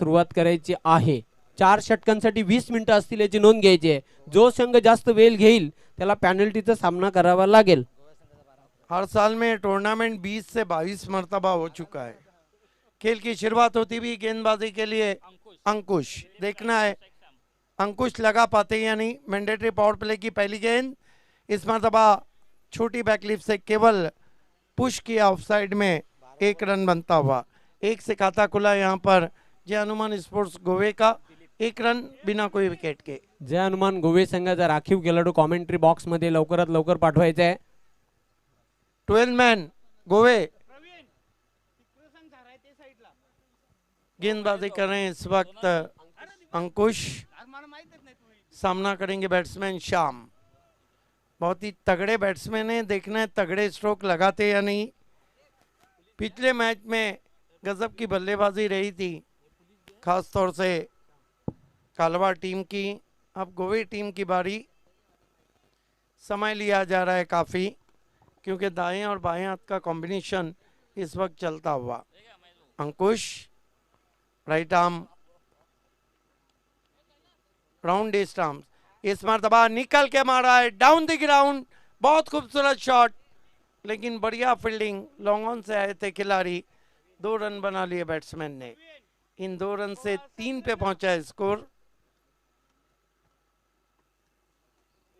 सुरुवात करायची आहे. 4 षटकांसाठी 20 मिनिटं असतील याची नोंद घ्यायची आहे. जो संघ जास्त वेळ घेईल त्याला पेनल्टीचा सामना करावा लागेल. हर साल में टूर्नामेंट 20 से 22 मरतबा हो चुका है। खेल की शुरुआत होती भी गेंदबाजी के लिए अंकुश, देखना है अंकुश लगा पाते या नहीं। मैंडेटरी पावर प्ले की पहली गेंद, इस मरतबा छोटी बैकलिफ्ट से केवल पुश किया ऑफसाइड में, 1 रन बनता हुआ। 1 से खाता खुला यहाँ पर जय हनुमान स्पोर्ट्स गोवे का, 1 रन बिना कोई विकेट के। जय हनुमान गोवे संघाचा राखीव खेळाडू कॉमेंट्री बॉक्स मध्ये लवकरात लवकर पाठवायचा आहे. 12 मैन गोवे गेंदबाजी कर रहे हैं इस वक्त अंकुश, सामना करेंगे बैट्समैन श्याम। बहुत ही तगड़े बैट्समैन हैं, देखना है तगड़े स्ट्रोक लगाते या नहीं। पिछले मैच में गजब की बल्लेबाजी रही थी, खास तौर से कालवा टीम की। अब गोवे टीम की बारी। समय लिया जा रहा है काफ़ी, क्योंकि दाएं और बाएं हाथ का कॉम्बिनेशन इस वक्त चलता हुआ। Ankush right arm round the stump, इस मरतबा निकल के मारा है डाउन द ग्राउंड। बहुत खूबसूरत शॉट, लेकिन बढ़िया फील्डिंग, लॉन्ग ऑन से आए थे खिलाड़ी। 2 रन बना लिए बैट्समैन ने। इन 2 रन से 3 पे पहुंचा है स्कोर।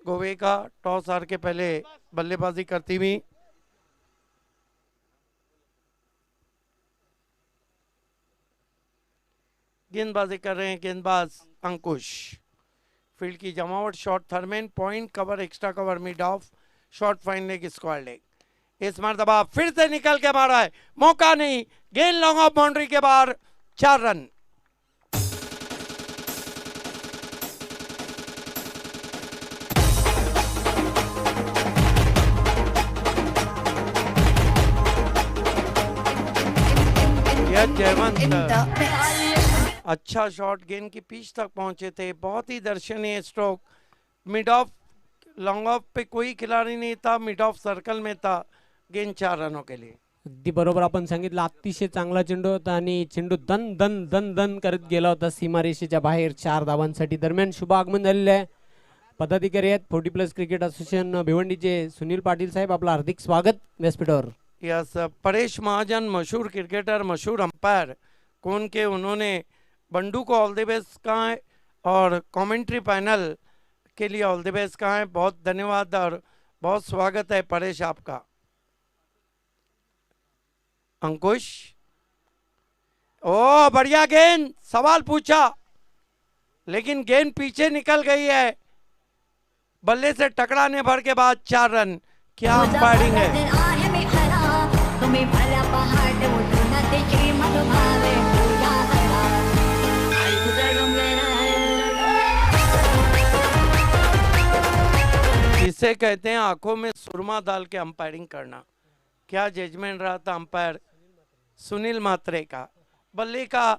गोवे का टॉस हार के पहले बल्लेबाजी करती हुई गेंदबाजी कर रहे हैं गेंदबाज अंकुश। फील्ड की जमावट, short third man, point cover, extra cover, mid off, short fine leg, square leg. इस मरतबा फिर से निकल के मारा है, मौका नहीं, गेंद लॉन्ग ऑफ बाउंड्री के बाहर, 4 रन। यह जयवंत अच्छा शॉट, गेंद की पिच तक पहुंचे थे। बहुत ही दर्शनीय stroke, mid off, long off पे कोई खिलाड़ी नहीं था, मिड ऑफ सर्कल में था। गेंद 4 रनों के लिए। अगदी बरोबर आपण सांगितलं, अतिशय चांगला चेंडू होता आणि चेंडू दन दन दन दन करत गेला होता सीमारेषेच्या बाहेर 4 धावांसाठी. दरम्यान शुभ आगमन झालेलं आहे. पदाधिकारी आहेत 40+ क्रिकेट असोसिएशन भिवंडीचे सुनील पाटील साहेब, आपलं हार्दिक स्वागत व्यासपीठावर. यस, परेश महाजन मशहूर क्रिकेटर, मशहूर अंपायर कौन के, उन्होंने बंडू को ऑल द बेस्ट कहा है और कमेंट्री पैनल के लिए ऑल द बेस्ट कहा है। बहुत धन्यवाद और बहुत स्वागत है परेश आपका। अंकुश, ओ बढ़िया गेंद, सवाल पूछा लेकिन गेंद पीछे निकल गई है। बल्ले से टकराने भर के बाद 4 रन। क्या अंपायरिंग है। इसे कहते हैं आंखों में सुरमा डाल के अंपायरिंग करना। क्या जजमेंट रहा था अंपायर सुनील मात्रे का। बल्ले का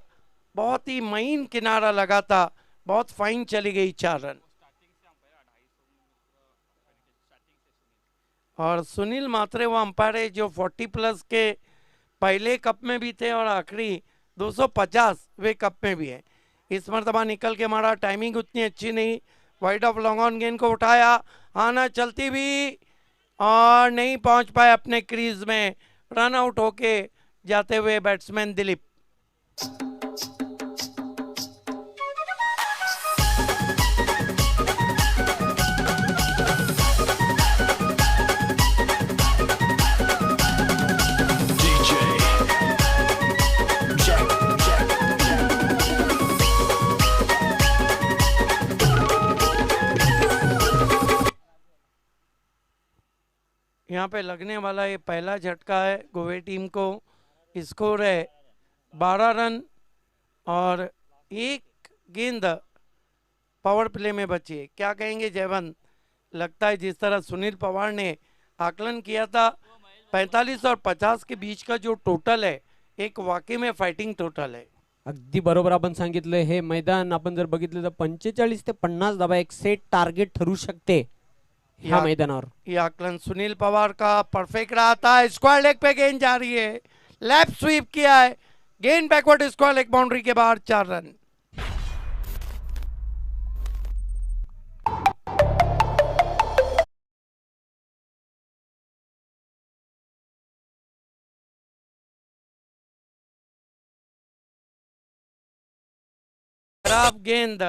बहुत ही महीन किनारा लगा था, बहुत फाइन चली गई, 4 रन। और सुनील मात्रे वो अंपायर है जो 40+ के पहले कप में भी थे और आखिरी 250वें कप में भी है। इस मरतबा निकल के मारा, टाइमिंग उतनी अच्छी नहीं, वाइड ऑफ लॉन्ग ऑन गेंद को उठाया, आना चलती भी और नहीं पहुंच पाए अपने क्रीज में। रन आउट होके जाते हुए बैट्समैन दिलीप। यहाँ पे लगने वाला ये पहला झटका है गोवे टीम को। स्कोर है 12 रन और 1 गेंद पावर प्ले में बची है। क्या कहेंगे जयवंत, लगता है जिस तरह सुनील पवार ने आकलन किया था 45 और 50 के बीच का जो टोटल है, एक वाकई में फाइटिंग टोटल है। अगदी बरोबर आपण सांगितलं, हे मैदान आपण जर बघितलं तर 45 ते 50 धावा एक सेट टार्गेट ठरू शकते ह्या मैदानावर। ये आकलन सुनील पवार का परफेक्ट रहा था। स्क्वायर लेग पे गेंद जा रही है, लेफ्ट स्वीप किया है, गेंद बैकवर्ड स्क्वायर एक बाउंड्री के बाहर 4 रन। खराब गेंद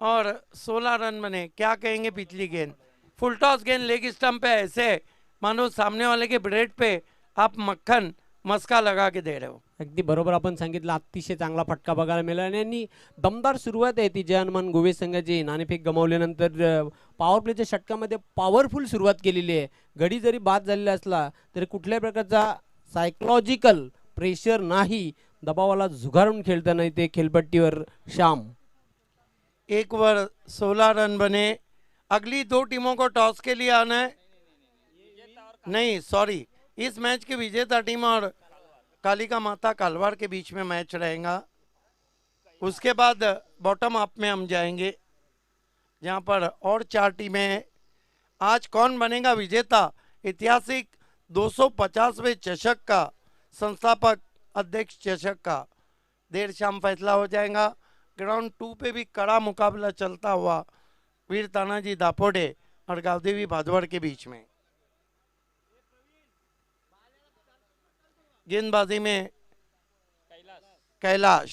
और 16 रन बने। क्या कहेंगे पिछली गेंद? फुल टॉस गेंद लेग स्टंप पे, ऐसे मानो सामने वाले के ब्रेड पे आप मक्खन मस्का लगा के दे रहे हो। अगदी बरोबर आपण सांगितलं, अतिशय चांगला फटका बघायला मिळाला आणि दमदार सुरुवात आहे ती जय हनुमान गोवे संघाची. नाणेफेक गमावल्यानंतर पॉवर प्लेच्या षटकामध्ये पॉवरफुल सुरुवात केलेली आहे. गडी जरी बाद झालेला असला तरी कुठल्याही प्रकारचा सायकोलॉजिकल प्रेशर नाही, दबावाला झुगारून खेळता नाही ते खेळपट्टीवर श्याम. एक ओवर 16 रन बने। अगली 2 टीमों को टॉस के लिए आना है। नहीं सॉरी, इस मैच की विजेता टीम और कालिका माता कालवार के बीच में मैच रहेगा। उसके बाद बॉटम अप में हम जाएंगे जहां पर और 4 टीमें हैं। आज कौन बनेगा विजेता? ऐतिहासिक 250वें चषक का, संस्थापक अध्यक्ष चषक का देर शाम फैसला हो जाएगा। ग्राउंड 2 पे भी कड़ा मुकाबला चलता हुआ वीर तानाजी दापोडे और गावदेवी भादवड़ के बीच में। गेंदबाजी में कैलाश।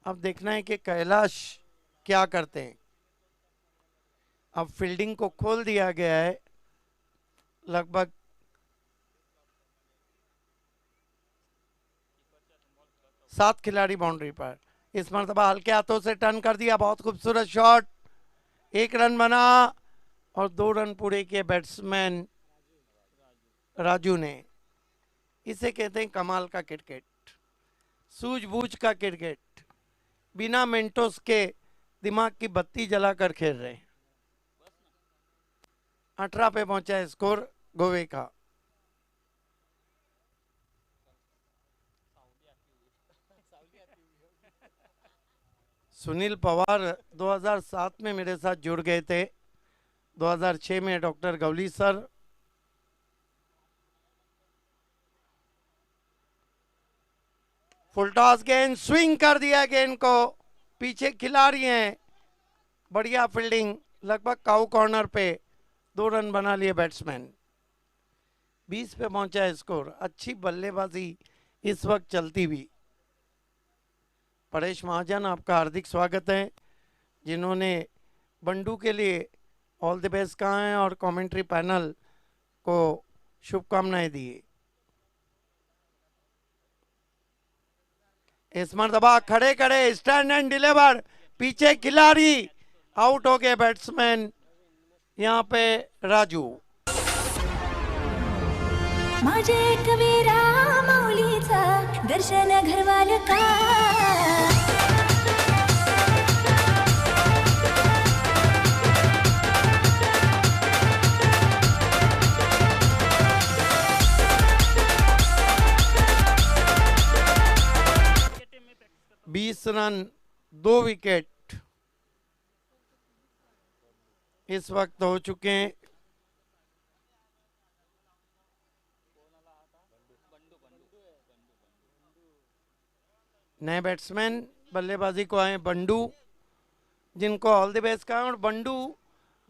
अब देखना है कि कैलाश क्या करते हैं। अब फील्डिंग को खोल दिया गया है। लगभग सात खिलाड़ी बाउंड्री पर। इस मरतबा हल्के हाथों से टर्न कर दिया, बहुत खूबसूरत शॉट। 1 रन बना और 2 रन पूरे किए बैट्समैन राजू ने। इसे कहते हैं कमाल का क्रिकेट, सूझबूझ का क्रिकेट। बिना मेंटोस के दिमाग की बत्ती जलाकर खेल रहे हैं। 18 पे पहुंचा है स्कोर गोवे का। सुनील पवार 2007 में मेरे साथ जुड़ गए थे, 2006 में doctor Gawli sir. Full toss गेंद, स्विंग कर दिया गेंद को, पीछे खिलाड़ी हैं, बढ़िया फील्डिंग, लगभग काउ कॉर्नर पे 2 रन बना लिए बैट्समैन। 20 पे पहुंचा है स्कोर। अच्छी बल्लेबाजी इस वक्त चलती हुई। परेश महाजन, आपका हार्दिक स्वागत है, जिन्होंने बंडू के लिए ऑल द बेस्ट कहा है और कमेंट्री पैनल को शुभकामनाएं दी। इस मरतबा खड़े खड़े स्टैंड एंड डिलीवर, पीछे खिलाड़ी, आउट हो गए बैट्समैन यहाँ पे राजू। माझे कवीरा माऊलीचा दर्शन घरवाल का। 20 रन 2 विकेट इस वक्त हो चुके हैं। नए बैट्समैन बल्लेबाजी को आए बंडू, जिनको ऑल द बेस्ट कहा। और बंडू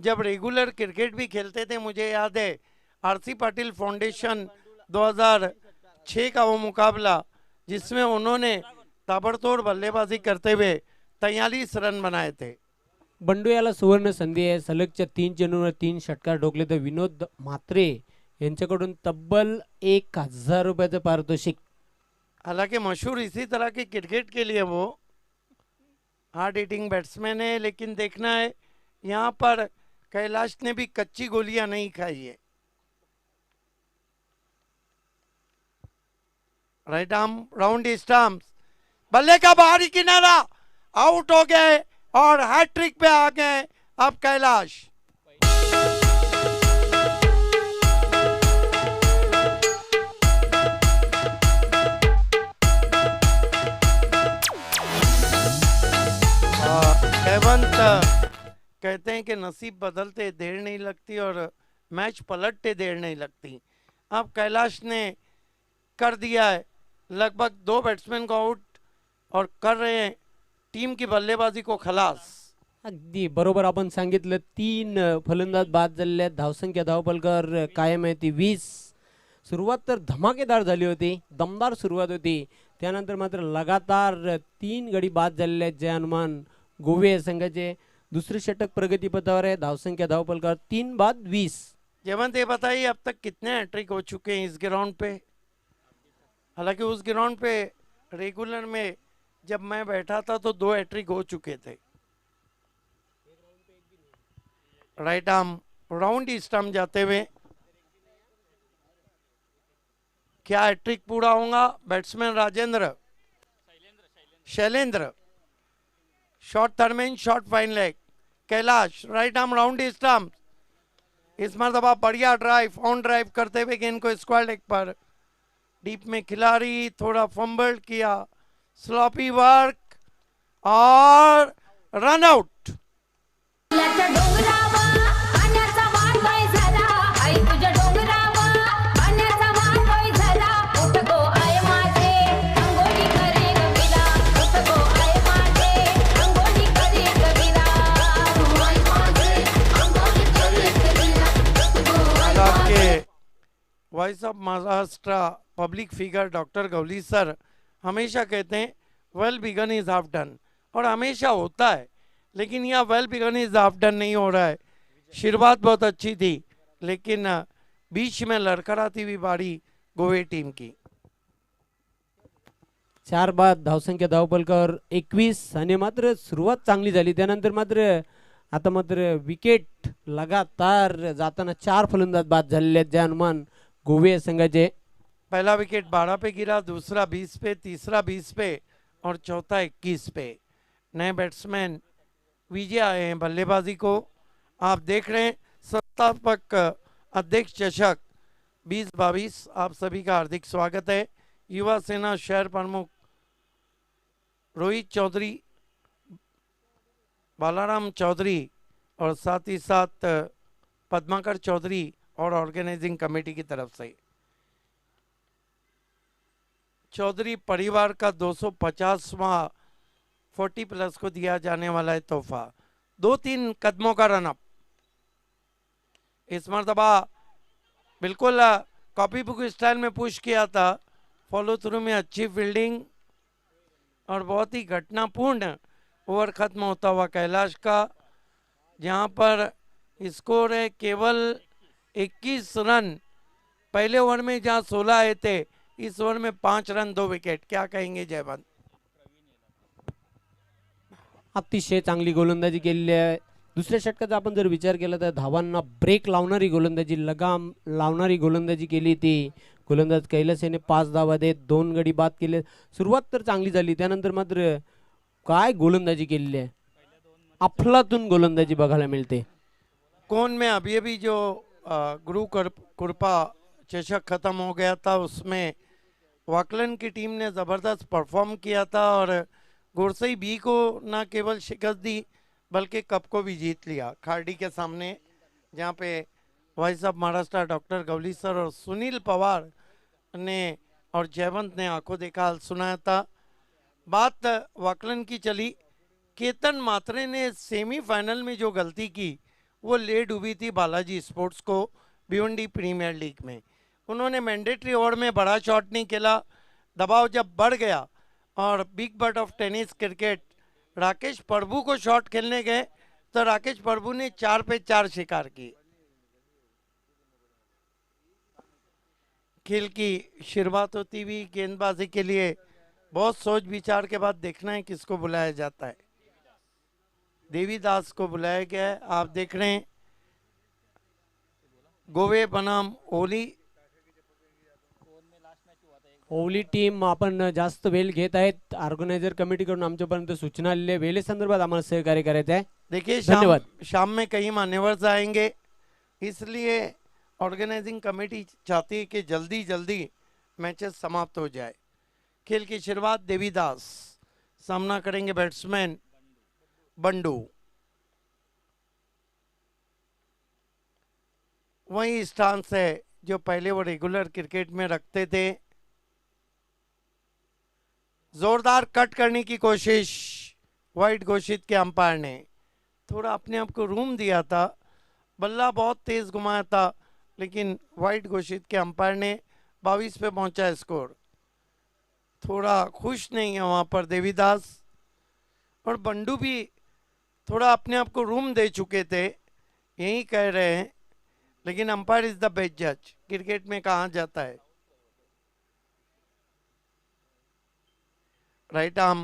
जब रेगुलर क्रिकेट भी खेलते थे, मुझे याद है आरसी पाटिल फाउंडेशन 2006 का वो मुकाबला जिसमें उन्होंने ताबड़तोड़ बल्लेबाजी करते हुए 43 रन बनाए थे। बंडू याला सुवर्ण संधी आहे. सलगच्या 3 चेंडूंवर 3 षटकार ठोकले तर विनोद म्हात्रे यांच्याकडून तब्बल 1000 रुपयाचं पारितोषिक. हालांकि मशहूर इसी तरह के क्रिकेट के लिए वो हार्ड हिटिंग बैट्समैन है, लेकिन देखना है यहाँ पर कैलाश ने भी कच्ची गोलियां नहीं खाई है। राइट आर्म राउंड स्टंप्स, बल्ले का बाहरी किनारा, आउट हो गए और हैट्रिक पे आ गए अब कैलाश। हेमंत कहते हैं कि नसीब बदलते देर नहीं लगती और मैच पलटते देर नहीं लगती। अब कैलाश ने कर दिया है लगभग 2 बैट्समैन को आउट और कर रहे हैं टीम की बल्लेबाजी को खलास. अगदी बरोबर आपण सांगितलं. 3 फलंदाज बाद झालेले आहेत. धावसंख्या धावपलकर कायम आहे ती 20. सुरुवात तर धमाकेदार झाली होती, दमदार सुरुवात होती. त्यानंतर मात्र लगातार 3 गडी बाद झालेले आहेत. जय हनुमान गोवे संघाचे दुसरे षटक प्रगतीपथावर आहे. धावसंख्या धावपलकर 3 बाद 20. जयवंत ये बताइए अब तक कितने हैट्रिक हो चुके हैं इस ग्राउंड पे. हालांकि उस ग्राउंड पे रेगुलर में जब मैं बैठा था तो 2 हैट्रिक हो चुके थे. राइट आर्म राउंड स्टंप जाते हुए क्या हैट्रिक पूरा होगा. Batsman Rajendra Shailendra short third man short fine leg. Kailash right arm round stump. इस मरतबा बढ़िया ड्राइव ऑन ड्राइव करते हुए गेंद को स्क्वायर लेग पर डीप में खिलाड़ी थोड़ा फंबल किया. स्लॉपी वर्क और रन आउट. फुलाच्या डोंगरावर पाण्याचा वाढवाय झाला, आई तुझ्या डोंगरावर पाण्याचा वाढवाय झाला. उठ गो आय माझे अंघोळी करे कबीरा, उठ गो आय माझे अंघोळी करे कबीरा. आय माझे अंघोळी करे कबीरा, उठ गो आय आपके voice of Maharashtra public figure doctor Gawli sir हमेशा कहते हैं well begun is half done. और हमेशा होता है, लेकिन यह well begun is half done नहीं हो रहा है. शुरुआत बहुत अच्छी थी लेकिन बीच में लड़खड़ाती हुई बारी गोवे टीम की. 4 बाद धावसंख्या धावपलकर 21. आणि मात्र सुरुवात चांगली झाली. त्यानंतर मात्र आता मात्र विकेट लगातार जाताना 4 फलंदाज बाद झालेले आहेत. जय हनुमान गोवे संघाचे. पहला विकेट 12 पे गिरा, दूसरा 20 पे, तीसरा 20 पे और चौथा 21 पे. नए बैट्समैन विजय आए हैं बल्लेबाजी को. आप देख रहे हैं संस्थापक अध्यक्ष चषक 2022. आप सभी का हार्दिक स्वागत है. युवा सेना शहर प्रमुख रोहित चौधरी, बालाराम चौधरी और साथ ही साथ पद्माकर चौधरी और ऑर्गेनाइजिंग कमेटी की तरफ से चौधरी परिवार का 250वां 40 प्लस को दिया जाने वाला है तोहफा. 2-3 कदमों का रनअप. इस मरतबा बिल्कुल कॉपी बुक स्टाइल में पुश किया था. फॉलो थ्रू में अच्छी फील्डिंग और बहुत ही घटनापूर्ण ओवर खत्म होता हुआ कैलाश का, जहां पर स्कोर है केवल 21 रन. पहले ओवर में जहां 16 आए थे, इस ओवर में 5 रन 2 विकेट. क्या कहेंगे जयवंत. अतिशय चांगली गोलंदाजी केलेली आहे. दुसऱ्या षटकाचा आपण जर विचार केला तर धावांना ब्रेक लावणारी गोलंदाजी, लगाम लावणारी गोलंदाजी केली ती गोलंदाज कैलास याने 5 धावा देत 2 गडी बाद केले. सुरुवात तर चांगली झाली, त्यानंतर मात्र काय गोलंदाजी केलेली आहे. अफलातून गोलंदाजी बघायला मिळते. कोन में अभी अभी जो गुरु कृपा चषक खत्म हो गया था उसमें वाकलन की टीम ने ज़बरदस्त परफॉर्म किया था और गुरसई बी को न केवल शिकस्त दी बल्कि कप को भी जीत लिया खार्डी के सामने, जहाँ पे voice of Maharashtra doctor Gawli sir और सुनील पवार ने और जयवंत ने आंखों देखा हाल सुनाया था. बात वाकलन की चली. केतन मात्रे ने सेमीफाइनल में जो गलती की वो ले डूबी थी बालाजी स्पोर्ट्स को भिवंडी प्रीमियर लीग में. उन्होंने मैंडेटरी ओवर में बड़ा शॉट नहीं खेला. दबाव जब बढ़ गया और big bird of tennis cricket Rakesh Prabhu को शॉट खेलने गए तो राकेश प्रभु ने 4 पे 4 शिकार की. खेल की शुरुआत होती हुई गेंदबाजी के लिए बहुत सोच विचार के बाद देखना है किसको बुलाया जाता है. देवीदास को बुलाया गया है. आप देख रहे हैं गोवे बनाम ओली. ओवली टीम आपण जास्त वेळ घेत आहेत. ऑर्गनायझर कमिटीकडून आमच्यापर्यंत सूचना आलेली आहे. वेळे संदर्भात आम्हाला सहकार्य करायचं आहे. देखिए धन्यवाद. शाम में कई मान्यवर्स आएंगे, इसलिए ऑर्गेनाइजिंग कमेटी चाहती है कि जल्दी जल्दी मैचेस समाप्त हो जाए. खेल की शुरुआत देवीदास, सामना करेंगे बैट्समैन बंडू. वही स्टांस है जो पहले वो रेगुलर क्रिकेट में रखते थे. जोरदार कट करने की कोशिश वाइड घोषित के अंपायर ने, थोड़ा अपने आप को रूम दिया था, बल्ला बहुत तेज घुमाया था, लेकिन वाइड घोषित के अंपायर ने 22 पे पहुंचा स्कोर। थोड़ा खुश नहीं है वहां पर देवीदास, और बंडू भी थोड़ा अपने आप को रूम दे चुके थे, यही कह रहे हैं, लेकिन अंपायर इज द बेस्ट जज। क्रिकेट में कहा जाता है right arm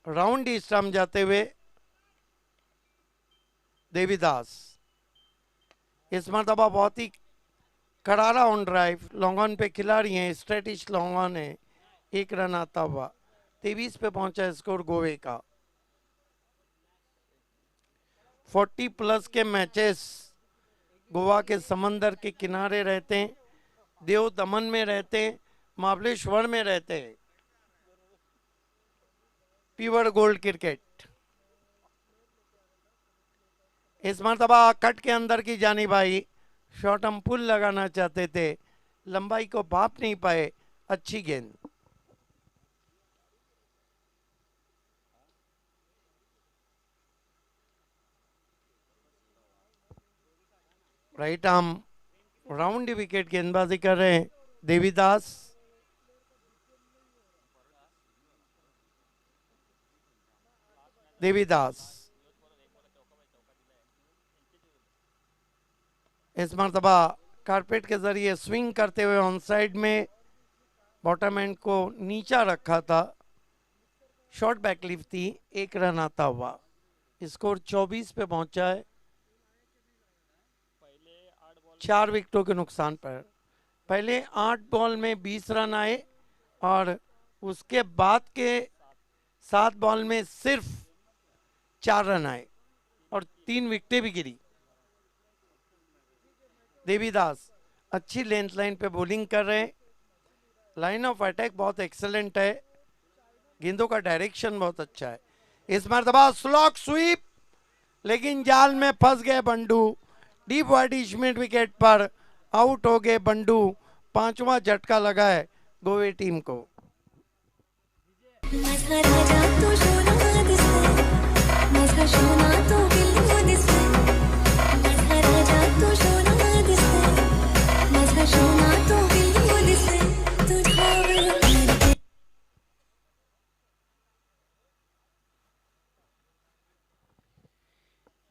round east arm जाते हुए देवीदास। इस मरतबा बहुत ही करारा ऑन ड्राइव, लॉन्ग ऑन पे खिलाड़ी हैं, स्ट्रेटिश लॉन्ग ऑन है, 1 रन आता हुआ 23 पे पहुंचा स्कोर गोवे का। 40 प्लस के मैचेस गोवा के समंदर के किनारे रहते हैं, देव दमन में रहते हैं, महाबलेश्वर में रहते हैं। Pure gold cricket. इस मरतबा कट के अंदर की जानिब आई, शॉर्ट हम पुल लगाना चाहते थे, लंबाई को भाप नहीं पाए, अच्छी गेंद। राइट आर्म राउंड विकेट गेंदबाजी कर रहे हैं देवीदास। देवीदास इस मरतबा कारपेट के जरिए स्विंग करते हुए ऑन साइड में बॉटम एंड को नीचा रखा था, शॉर्ट बैकलिफ्ट थी, 1 रन आता हुआ। स्कोर 24 पे पहुंचा है, 4 विकेटों के नुकसान पर। पहले 8 बॉल में 20 रन आए और उसके बाद के 7 बॉल में सिर्फ 4 रन आए और 3 विकेटें भी गिरी। देवीदास अच्छी लेंथ लाइन पे बॉलिंग कर रहे हैं, लाइन ऑफ अटैक बहुत एक्सेलेंट है, गेंदों का डायरेक्शन बहुत अच्छा है। इस मरतबा स्लॉक स्वीप, लेकिन जाल में फंस गए Bandu. Deep wide mid wicket पर आउट हो गए बंडू। 5वां झटका लगा है गोवे टीम को। माझा राजा तो सोना दिसतोय, माझा सोना तो बिल्लू दिसतोय, माझा राजा तो सोना दिसतोय, माझा सोना तो बिल्लू दिसतोय, तुझ्यावर मरते।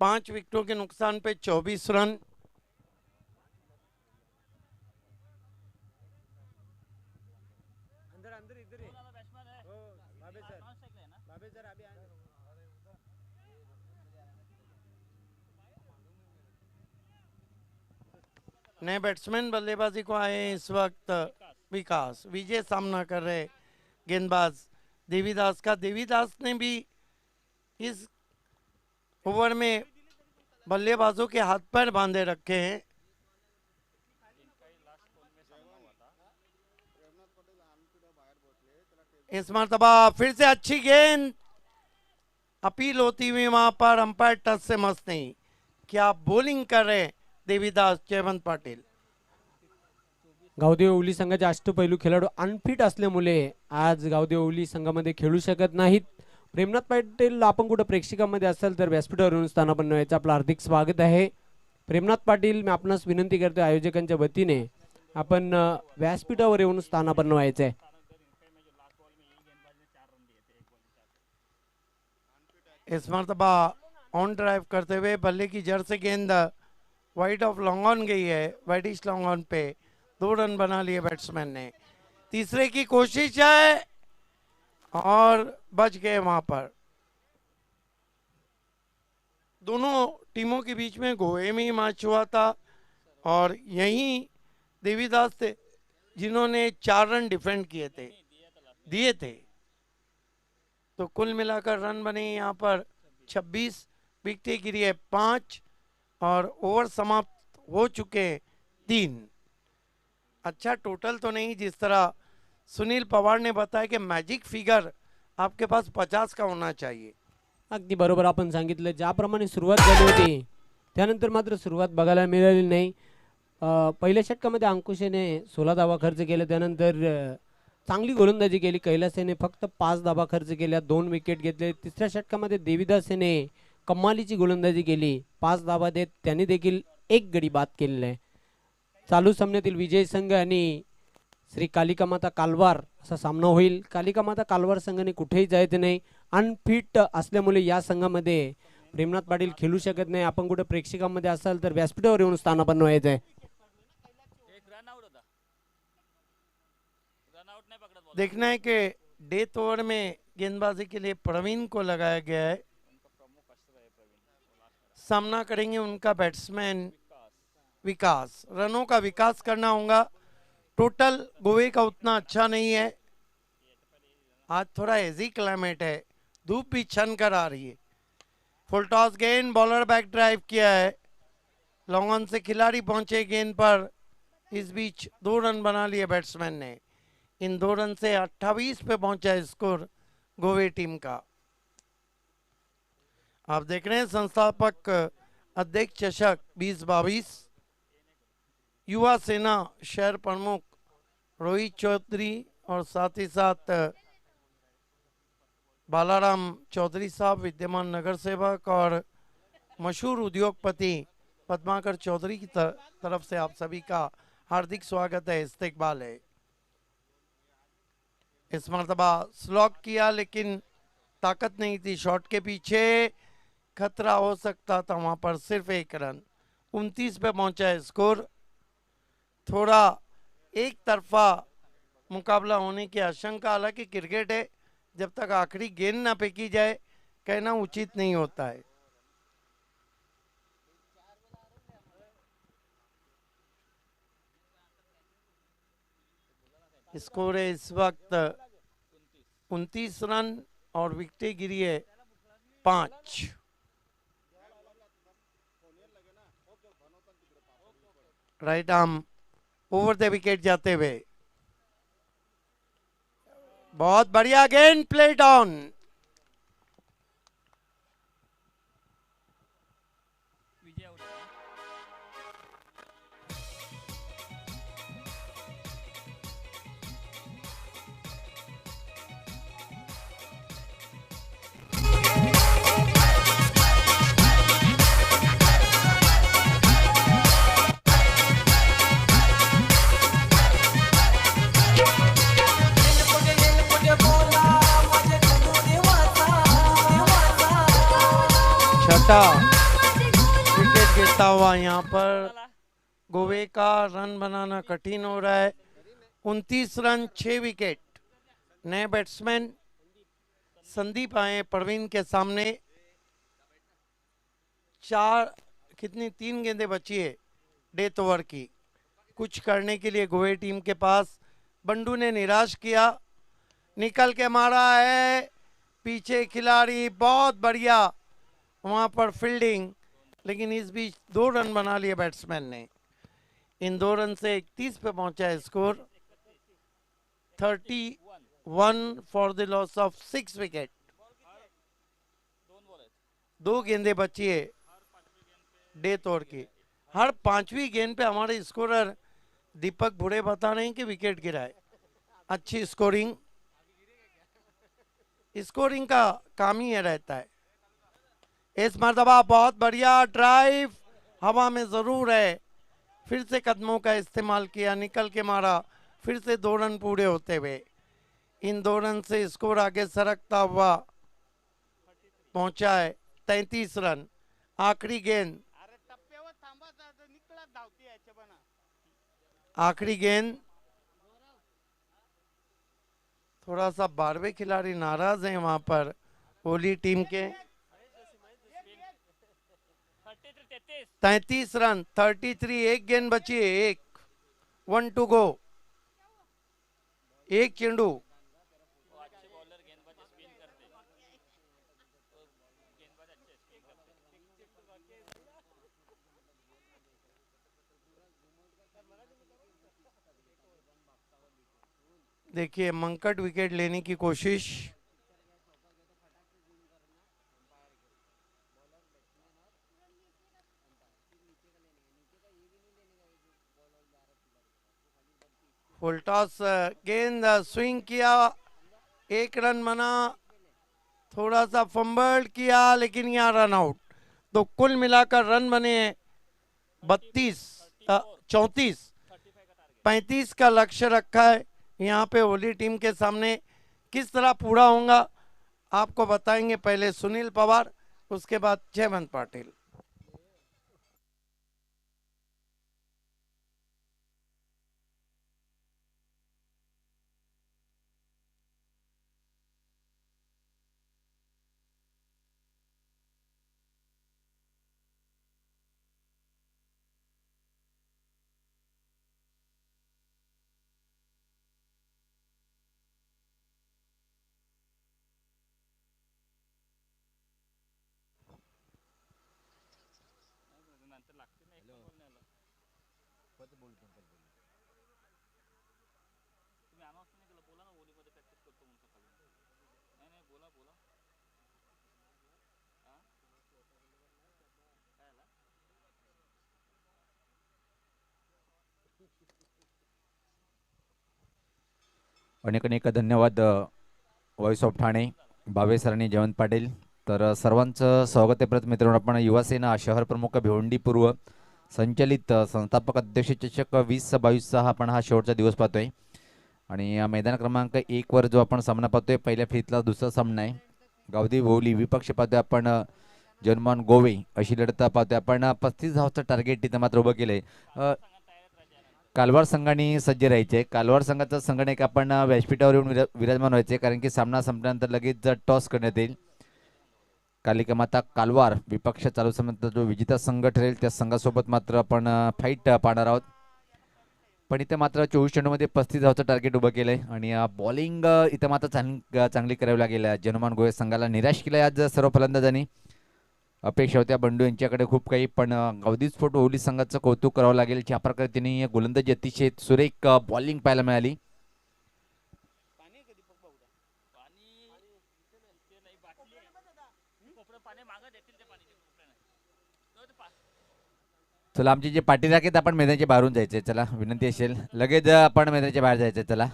5 विकेटों के नुकसान पे 24 रन। नए बैट्समैन बल्लेबाजी को आए इस वक्त विकास। विजय सामना कर रहे गेंदबाज देवीदास का। देवीदास ने भी इस ओवर में बल्लेबाजों के हाथ पैर बांधे रखे हैं। इस मरतबा फिर से अच्छी गेंद, अपील होती हुई वहां पर, अंपायर टच से मस्त नहीं। क्या बॉलिंग कर रहे देवीदास, जयवंत पाटील। गावदेव ओवली संघाचे अष्टपैलू खेळाडू अनफिट असल्यामुळे आज गावदेव ओवली संघामध्ये खेळू शकत नाहीत। प्रेमनाथ पाटील, आपण कुठे प्रेक्षकांमध्ये असाल तर व्यासपीठावर येऊन स्थानापन्न व्हायचं आपलं हार्दिक स्वागत आहे। प्रेमनाथ पाटील, मी आपणास विनंती करतो आयोजकांच्या वतीने आपण व्यासपीठावर येऊन स्थानापन्न व्हायचं आहे। इस मरतबा ऑन ड्राइव करते हुए बल्ले की जड़ से गेंद वाइड ऑफ लॉन्ग ऑन गई है, widish long on pay 2 run बना लिए बैट्समैन ने। तीसरे की कोशिश है और बच गए वहां पर। दोनों टीमों के बीच में गोवे में ही मैच हुआ था और यहीं देवीदास थे जिन्होंने 4 रन डिफेंड दिए थे। तो कुल मिलाकर रन बने यहाँ पर 26, विकेटें गिरी है 5 और ओवर समाप्त हो चुके 3। अच्छा टोटल तो नहीं, जिस तरह सुनील पवार ने बताया कि मैजिक फिगर आपके पास 50 का होना चाहिए। अगदी बरोबर आपण सांगितलं। ज्याप्रमाणे सुरुवात झाली होती त्यानंतर मात्र सुरुवात बघायला मिळाली नाही। पहिल्या षटकामध्ये अंकुशने 16 धावा खर्च केले, त्यानंतर चांगली गोलंदाजी केली. कैलासेने फक्त 5 धाबा खर्च केल्या, 2 विकेट घेतले. तिसऱ्या षटकामध्ये देवीदासने कमालीची गोलंदाजी केली, 5 धाबा देत त्यांनी देखील 1 गडी बाद केलेला आहे. चालू सामन्यातील विजय संघ आणि श्री कालिका माता कालवार असा सामना होईल. कालिका माता कालवार संघाने कुठेही जायचं नाही. अनफिट असल्यामुळे या संघामध्ये प्रेमनाथ पाटील खेळू शकत नाही. आपण कुठे प्रेक्षकांमध्ये असाल तर व्यासपीठावर येऊन स्थानापन्न व्हायचं आहे. देखना है कि डेथ ओवर में गेंदबाजी के लिए प्रवीण को लगाया गया है. सामना करेंगे उनका बैट्समैन विकास. रनों का विकास करना होगा. टोटल गोवे का उतना अच्छा नहीं है. आज थोड़ा हेजी क्लाइमेट है, धूप भी छन कर आ रही है. फुल टॉस गेंद, बॉलर बैक ड्राइव किया है. लॉन्ग ऑन से खिलाड़ी पहुंचे गेंद पर. इस बीच 2 रन बना लिए बैट्समैन ने. इन 2 रन से 28 पे पहुंचा है स्कोर गोवे टीम का. आप देख रहे हैं संस्थापक अध्यक्ष चषक 2022 युवा सेना शहर प्रमुख रोहित चौधरी और साथ ही साथ बालाराम चौधरी साहब, विद्यमान नगर सेवक और मशहूर उद्योगपति पद्माकर चौधरी की तरफ से आप सभी का हार्दिक स्वागत है, इस्तकबाल है. इस मरतबा स्लॉग किया लेकिन ताकत नहीं थी. शॉट के पीछे खतरा हो सकता था, वहां पर सिर्फ 1 रन. 29 पे पहुंचा है स्कोर. थोड़ा एक तरफा मुकाबला होने की आशंका, हालांकि क्रिकेट है, जब तक आखिरी गेंद ना फेंकी जाए कहना उचित नहीं होता है. स्कोर है इस वक्त 29 रन और विकेटें गिरी है 5. Right arm over the wicket जाते हुए. बहुत बढ़िया गेंद, प्लेड ऑन. छठा विकेट गिरता हुआ यहाँ पर गोवे का रन बनाना कठिन हो रहा है. 29 रन 6 विकेट. नए बैट्समैन संदीप आए प्रवीण के सामने. 3 गेंदें बची है डेथ ओवर की. कुछ करने के लिए गोवे टीम के पास. बंडू ने निराश किया, निकल के मारा है. पीछे खिलाड़ी, बहुत बढ़िया वहां पर फील्डिंग, लेकिन इस बीच 2 रन बना लिए बैट्समैन ने. इन 2 रन से 31 पे पहुंचा है score. 31 for the loss of 6 wicket. 2 गेंदें बची है डेथ ओवर की. हर 5वीं गेंद पे हमारे स्कोरर दीपक भुड़े बता रहे हैं कि विकेट गिरा है. अच्छी स्कोरिंग का काम ही ये रहता है. इस मरतबा बहुत बढ़िया ड्राइव, हवा में जरूर है. फिर से कदमों का इस्तेमाल किया, निकल के मारा. फिर से 2 रन पूरे होते हुए. इन 2 रन से स्कोर आगे सरकता हुआ पहुंचा है 33 रन. आखिरी गेंद, थोड़ा सा 12वें खिलाड़ी नाराज हैं वहां पर ओली टीम के. 33 रन, 33. 1 गेंद बची है, 1 टू गो. 1 चेंडू. देखिए मंकट विकेट लेने की कोशिश. फुल टॉस, गेंद स्विंग किया, 1 रन बना, थोड़ा सा फंबल किया लेकिन यहाँ रन आउट। तो कुल मिलाकर रन बने 32, 34, 35 का लक्ष्य रखा है। यहाँ पे होली टीम के सामने किस तरह पूरा होगा आपको बताएंगे। पहले सुनील पवार, उसके बाद जयवंत पाटिल। अनेक अनेक धन्यवाद व्हॉइस ऑफ ठाणे भावे सरांनी, जयवंत पाटील. तर सर्वांचं स्वागत आहे. परत मित्रांनो, आपण युवासेना शहर प्रमुख भिवंडी पूर्व संचलित संस्थापक अध्यक्ष चषक 2022 हा आपण शेवटचा दिवस पाहतोय. आणि या मैदान क्रमांक 1 वर जो आपण सामना पाहतोय, पहिल्या फेरीतला दुसरा सामना आहे. गावदी भोवली विपक्ष पाहतोय आपण जनमान गोवे अशी लढत पाहतोय आपण. 35 धावचं टार्गेट तिथं मात्र उभं केलंय. कालवार संघाने सज्ज राहायचे. कालवार संघाचा संघटक आपण व्यासपीठावर येऊन विराजमान व्हायचे, कारण की सामना संपल्यानंतर लगेच टॉस करण्यात येईल. कालिका माता कालवार विपक्ष चालू सामन्यात जो विजेता संघ ठरेल त्या संघासोबत मात्र आपण फाईट पाहणार आहोत. पण इथे मात्र 24 चेंडूमध्ये 35 धावचं टार्गेट उभं केलंय आणि बॉलिंग इथं मात्र चांगली करावी लागेल. जनमान गोवे संघाला निराश केलंय आज सर्व फलंदाजांनी. अपेक्षा होत्या बंडू यांच्याकडे खूप काही, पण गावदी स्फोट ओली संघाचं कौतुक करावं लागेल. ज्या प्रकारे त्यांनी गोलंदाजी अतिशय सुरेख बॉलिंग पाहायला मिळाली. चला, आमचे जे पाटील आहेत आपण मैदानाच्या बाहेरून जायचंय. चला, विनंती असेल लगेच आपण मैदानाच्या बाहेर जायचंय. चला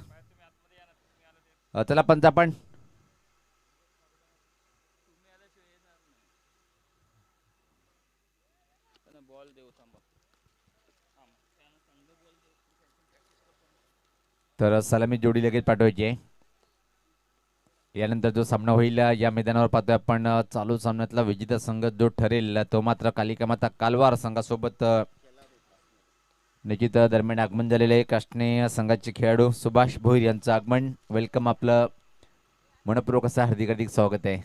चला पंच आपण तर सलामी जोडी लगेच पाठवायची आहे. यानंतर जो सामना होईल या मैदानावर पाहतोय आपण चालू सामन्यातला विजेता संघ जो ठरेल तो मात्र कालिका माता कालवार संघासोबत निश्चित दरम्यान आगमन झालेले आहे. काष्टणे संघाचे खेळाडू सुभाष भोईर यांचं आगमन. वेलकम, आपलं मनपूर्वक असं हार्दिक हार्दिक स्वागत आहे.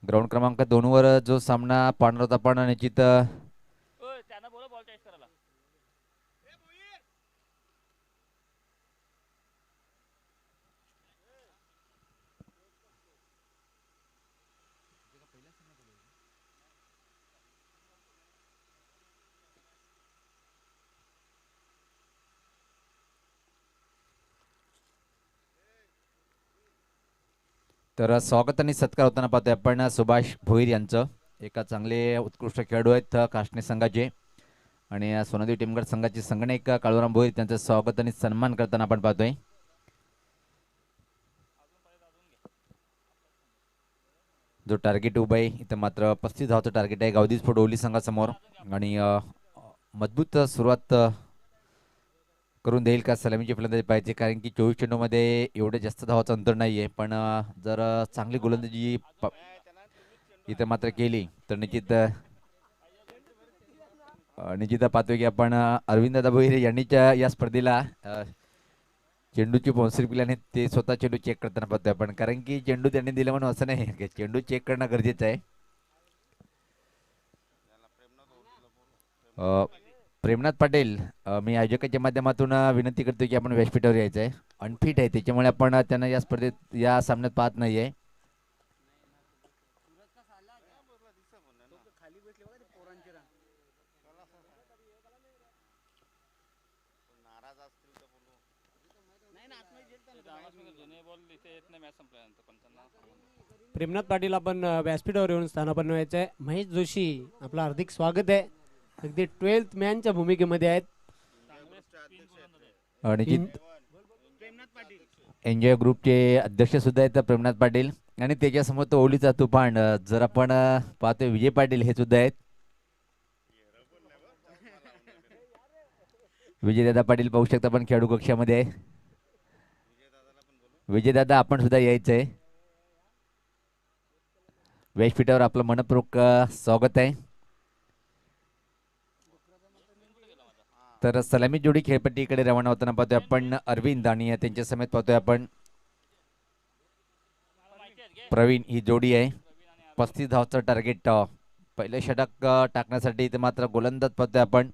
ग्राउंड क्रमांक 2 वर जो सामना पाहणार होता आपण निश्चित तर स्वागत आणि सत्कार होताना पाहतोय आपण सुभाष भोईर यांचं. एका चांगले उत्कृष्ट खेळाडू आहेत काष्टणे संघाचे आणि सोनादेवी टीमगड संघाचे संगणक काळूराम भोईर त्यांचं स्वागत आणि सन्मान करताना आपण पाहतोय. जो टार्गेट उभा आहे इथं मात्र 35 धावचं टार्गेट आहे गावदी स्फोट ओली संघासमोर. आणि मजबूत सुरुवात करून देईल का सलामीची फलंदाजी पाहिजे, कारण की 24 चेंडूमध्ये एवढे जास्त धावाचं अंतर नाही आहे. पण जर चांगली गोलंदाजी इथं मात्र केली तर निश्चित पाहतोय की आपण अरविंद दादा भोईर यांनीच या स्पर्धेला चेंडूची बाउन्सरी पिल्याने ते स्वतः चेंडू चेक करताना पाहतोय आपण, कारण की चेंडू त्यांनी दिला म्हणून असं नाही, चेंडू चेक करणं गरजेचं आहे. प्रेमनाथ पाटील, मी आयोजकाच्या माध्यमातून विनंती करतो की आपण व्यासपीठावर यायचं आहे. अनफिट आहे त्याच्यामुळे आपण त्यांना या स्पर्धेत या सामन्यात पाहत नाहीये. प्रेमनाथ पाटील आपण व्यासपीठावर येऊन स्थानापन्न व्हायचं आहे. महेश जोशी, आपलं हार्दिक स्वागत आहे. अगदी 12th मॅनच्या भूमिकेमध्ये आहेत. आणि एन्जॉय ग्रुपचे अध्यक्ष सुद्धा आहेत प्रेमनाथ पाटील आणि त्याच्यासमोर तो ओलीचा तुफान जर आपण पाहतोय विजय पाटील हे सुद्धा आहेत. विजयदादा पाटील पाहू शकता आपण खेळाडू कक्षामध्ये आहे. विजयदादा आपण सुद्धा यायचंय. व्यासपीठावर आपलं मनपूर्वक स्वागत आहे. तर सलामी जोडी खेळपट्टीकडे रवाना होताना पाहतोय आपण अरविंद आणि त्यांच्या समेत पाहतोय आपण प्रवीण ही जोडी आहे. 35 धावचं टार्गेट पहिले षटक टाकण्यासाठी इथे मात्र गोलंदाज पाहतोय आपण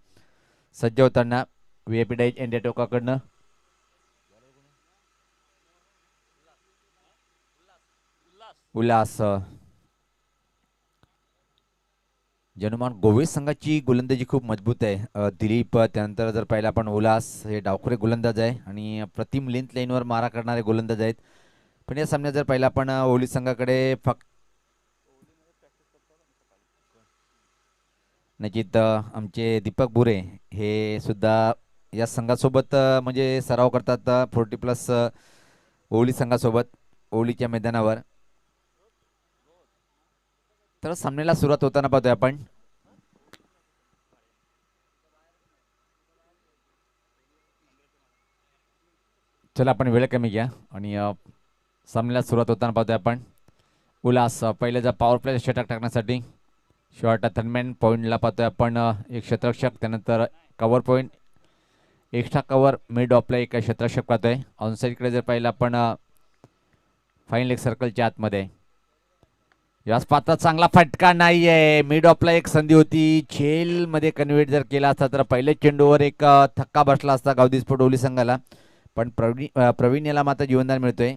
सज्ज होताना व्हीआयपी डाईज इंडिया टोकाकडनं. उल्हास जनुमान गोवे संघाची गोलंदाजी खूप मजबूत आहे. दिलीप त्यानंतर जर पाहिलं आपण उल्हास हे डावखुरे गोलंदाज आहे आणि प्रतिम लेंथ लाईनवर मारा करणारे गोलंदाज आहेत. पण या सामन्यात जर पाहिलं आपण ओली संघाकडे फक्त निश्चित आमचे दीपक बुरे हे सुद्धा या संघासोबत म्हणजे सराव करतात 40+ ओली संघासोबत ओलीच्या मैदानावर. तर सामन्याला सुरुवात होताना पाहतोय आपण चला आपण वेळ कमी घ्या आणि सामन्याला सुरुवात होताना पाहतोय आपण उल्हास पहिल्याचा पॉवर प्ले षटक टाकण्यासाठी शॉर्ट थर्डमॅन पॉईंटला पाहतोय आपण एक क्षेत्ररक्षक त्यानंतर cover point extra cover mid ऑफला एक क्षेत्ररक्षक पाहतोय. ऑनसाईडकडे जर पाहिलं आपण फाईन लेग सर्कलच्या आतमध्ये याच पात्र चांगला फटका नाहीये. मिड ऑफला एक संधी होती झेल मध्ये कन्व्हर्ट जर केला असता तर पहिल्या चेंडूवर एक थक्का बसला असता गावदी स्पोर्ट ओली संघाला. पण प्रवीण याला मात्र जीवनदान मिळतोय.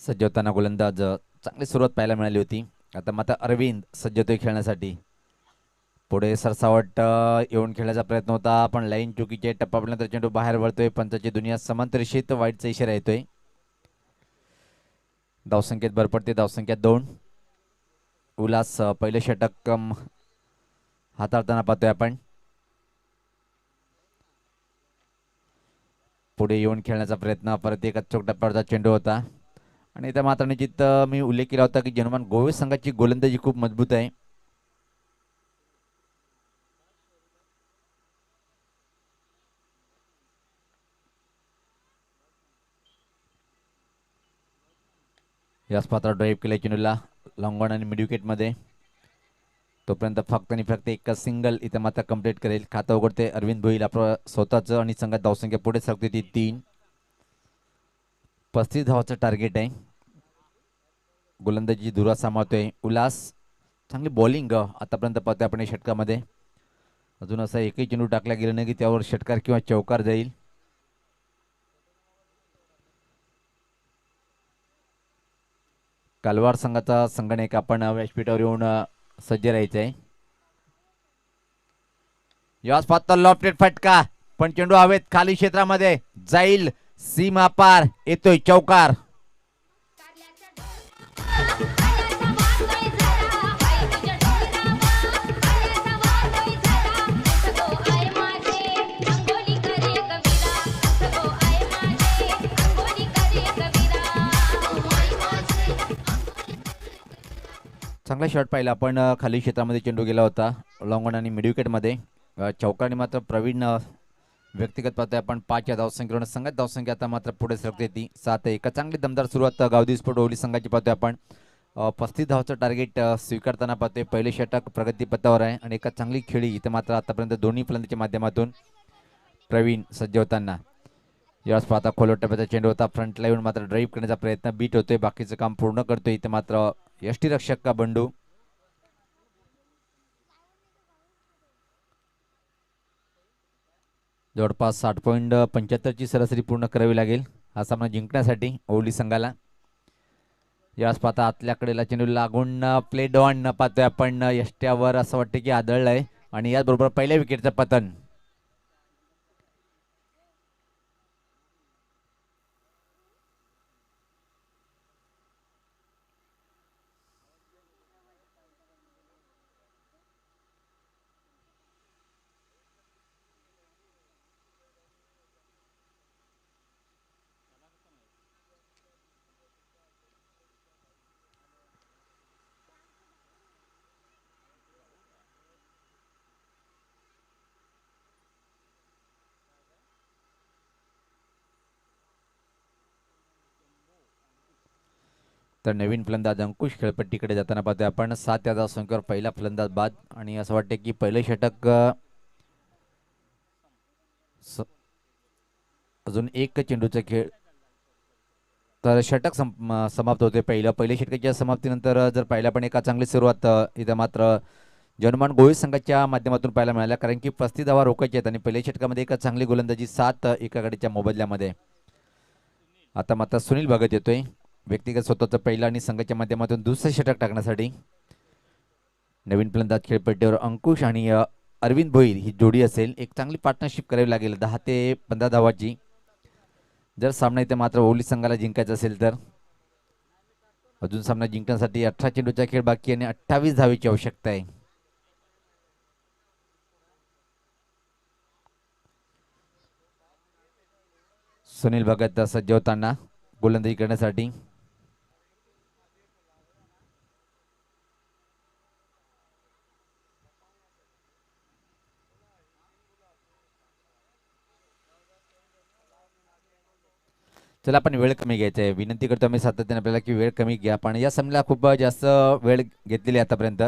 सज्ज होताना गोलंदाज चांगली सुरुवात पाहायला मिळाली होती. आता मात्र अरविंद सज्ज होतोय खेळण्यासाठी. पुढे सरसावट येऊन खेळण्याचा प्रयत्न होता पण लाईन चुकीचे टप्पापर्यंत चेंडू बाहेर वळतोय. पंचाची दुनिया समांतरिषित वाईटचा इशारा येतोय. धावसंख्येत भर पडते. धावसंख्या 2. उल्हास पहिले षटक हाताळताना पाहतोय आपण. पुढे येऊन खेळण्याचा प्रयत्न परत एक अचूक टप्प्यावरचा चेंडू होता आणि इथं मात्र निश्चित मी उल्लेख केला होता की जनुमान गोवे संघाची गोलंदाजी खूप मजबूत आहे. याच पात्र ड्राईव्ह केल्या चेंडूला लॉंग ऑन आणि मिड विकेटमध्ये. तोपर्यंत फक्त आणि फक्त एक सिंगल इथं मात्र कंप्लीट करेल. खातं उघडते अरविंद भोईर आपलं स्वतःचं आणि संघात धावसंख्या पुढे सरकते ती 3. 35 धावाचं टार्गेट आहे. गोलंदाजी धुरा सांभाळतोय उल्हास. चांगली बॉलिंग आतापर्यंत पाहतोय आपण या षटकामध्ये. अजून असा एकही चेंडू टाकला गेला नाही की त्यावर षटकार किंवा चौकार जाईल. कालवार संघाचा संगणक आपण व्यासपीठावर येऊन सज्ज राहायचं आहे. याच पात्र लॉफ्टेड फटका पण चेंडू हवेत खाली क्षेत्रामध्ये जाईल. सीमा पार येतोय चौकार. चांगला शॉट पाहिला आपण खाली क्षेत्रामध्ये चेंडू गेला होता लॉंग ऑन आणि मिड विकेटमध्ये. चौकारने मात्र प्रवीण व्यक्तिगत पाहतोय आपण 5 या धावसंख्येवर संघात धावसंख्या आता मात्र पुढे सरकते ती 7. एक चांगली दमदार सुरुवात गावदी स्पोर्ट ओली संघाची पाहतोय आपण. 35 धावचं टार्गेट स्वीकारताना पाहतोय. पहिले षटक प्रगतीपथावर आहे आणि एका चांगली खेळी इथं मात्र आतापर्यंत दोन्ही फलंदाजीच्या माध्यमातून प्रवीण सज्ज होताना. यावेळेस पाहता खोल टप्प्याचा चेंडू होता. फ्रंटला येऊन मात्र ड्राईव्ह करण्याचा प्रयत्न बीट होतोय. बाकीचं काम पूर्ण करतोय इथं मात्र यष्टीरक्षक का बंडू. जवळपास 60.75ची सरासरी पूर्ण करावी लागेल हा सामना जिंकण्यासाठी ओली संघाला. यावेळेस पाहता आतल्या कडेला चेंडू लागून प्ले डॉन पाहतोय आपण यष्ट्यावर असं वाटतं की आदळलाय आणि याचबरोबर पहिल्या विकेटचं पतन. तर नवीन फलंदाज अंकुश खेळपट्टीकडे जाताना पाहतोय आपण. 7 या धावसंख्येवर पहिला फलंदाज बाद आणि असं वाटतं की पहिलं षटक अजून एक चेंडूचा खेळ तर षटक समाप्त होते. पहिल्या षटकाच्या समाप्तीनंतर जर पाहिलं पण एका चांगली सुरुवात इथं मात्र जनमान गोळी संघाच्या माध्यमातून पाहायला मिळाल्या, कारण की 35 धावा रोखायचे आहेत आणि पहिल्या षटकामध्ये एका चांगली गोलंदाजी 7 एका गाडीच्या मोबदल्यामध्ये. आता मात्र सुनील भगत येतोय व्यक्तिगत स्वतःचं पहिलं आणि संघाच्या माध्यमातून दुसरं षटक टाकण्यासाठी. नवीन फलंदाज खेळपट्टीवर अंकुश आणि अरविंद भोईर ही जोडी असेल. एक चांगली पार्टनरशिप करावी लागेल 10 ते 15 धावाची जर सामना इथे मात्र ओली संघाला जिंकायचा असेल तर. अजून सामना जिंकण्यासाठी 18 चेंडूचा खेळ बाकी आणि 28 धावेची आवश्यकता आहे. सुनील भगत सज्ज होताना गोलंदाजी करण्यासाठी. चला आपण वेळ कमी घ्यायचा आहे. विनंती करतो आम्ही सातत्याने आपल्याला की वेळ कमी घ्या. पण या सामन्याला खूप जास्त वेळ घेतलेली आतापर्यंत.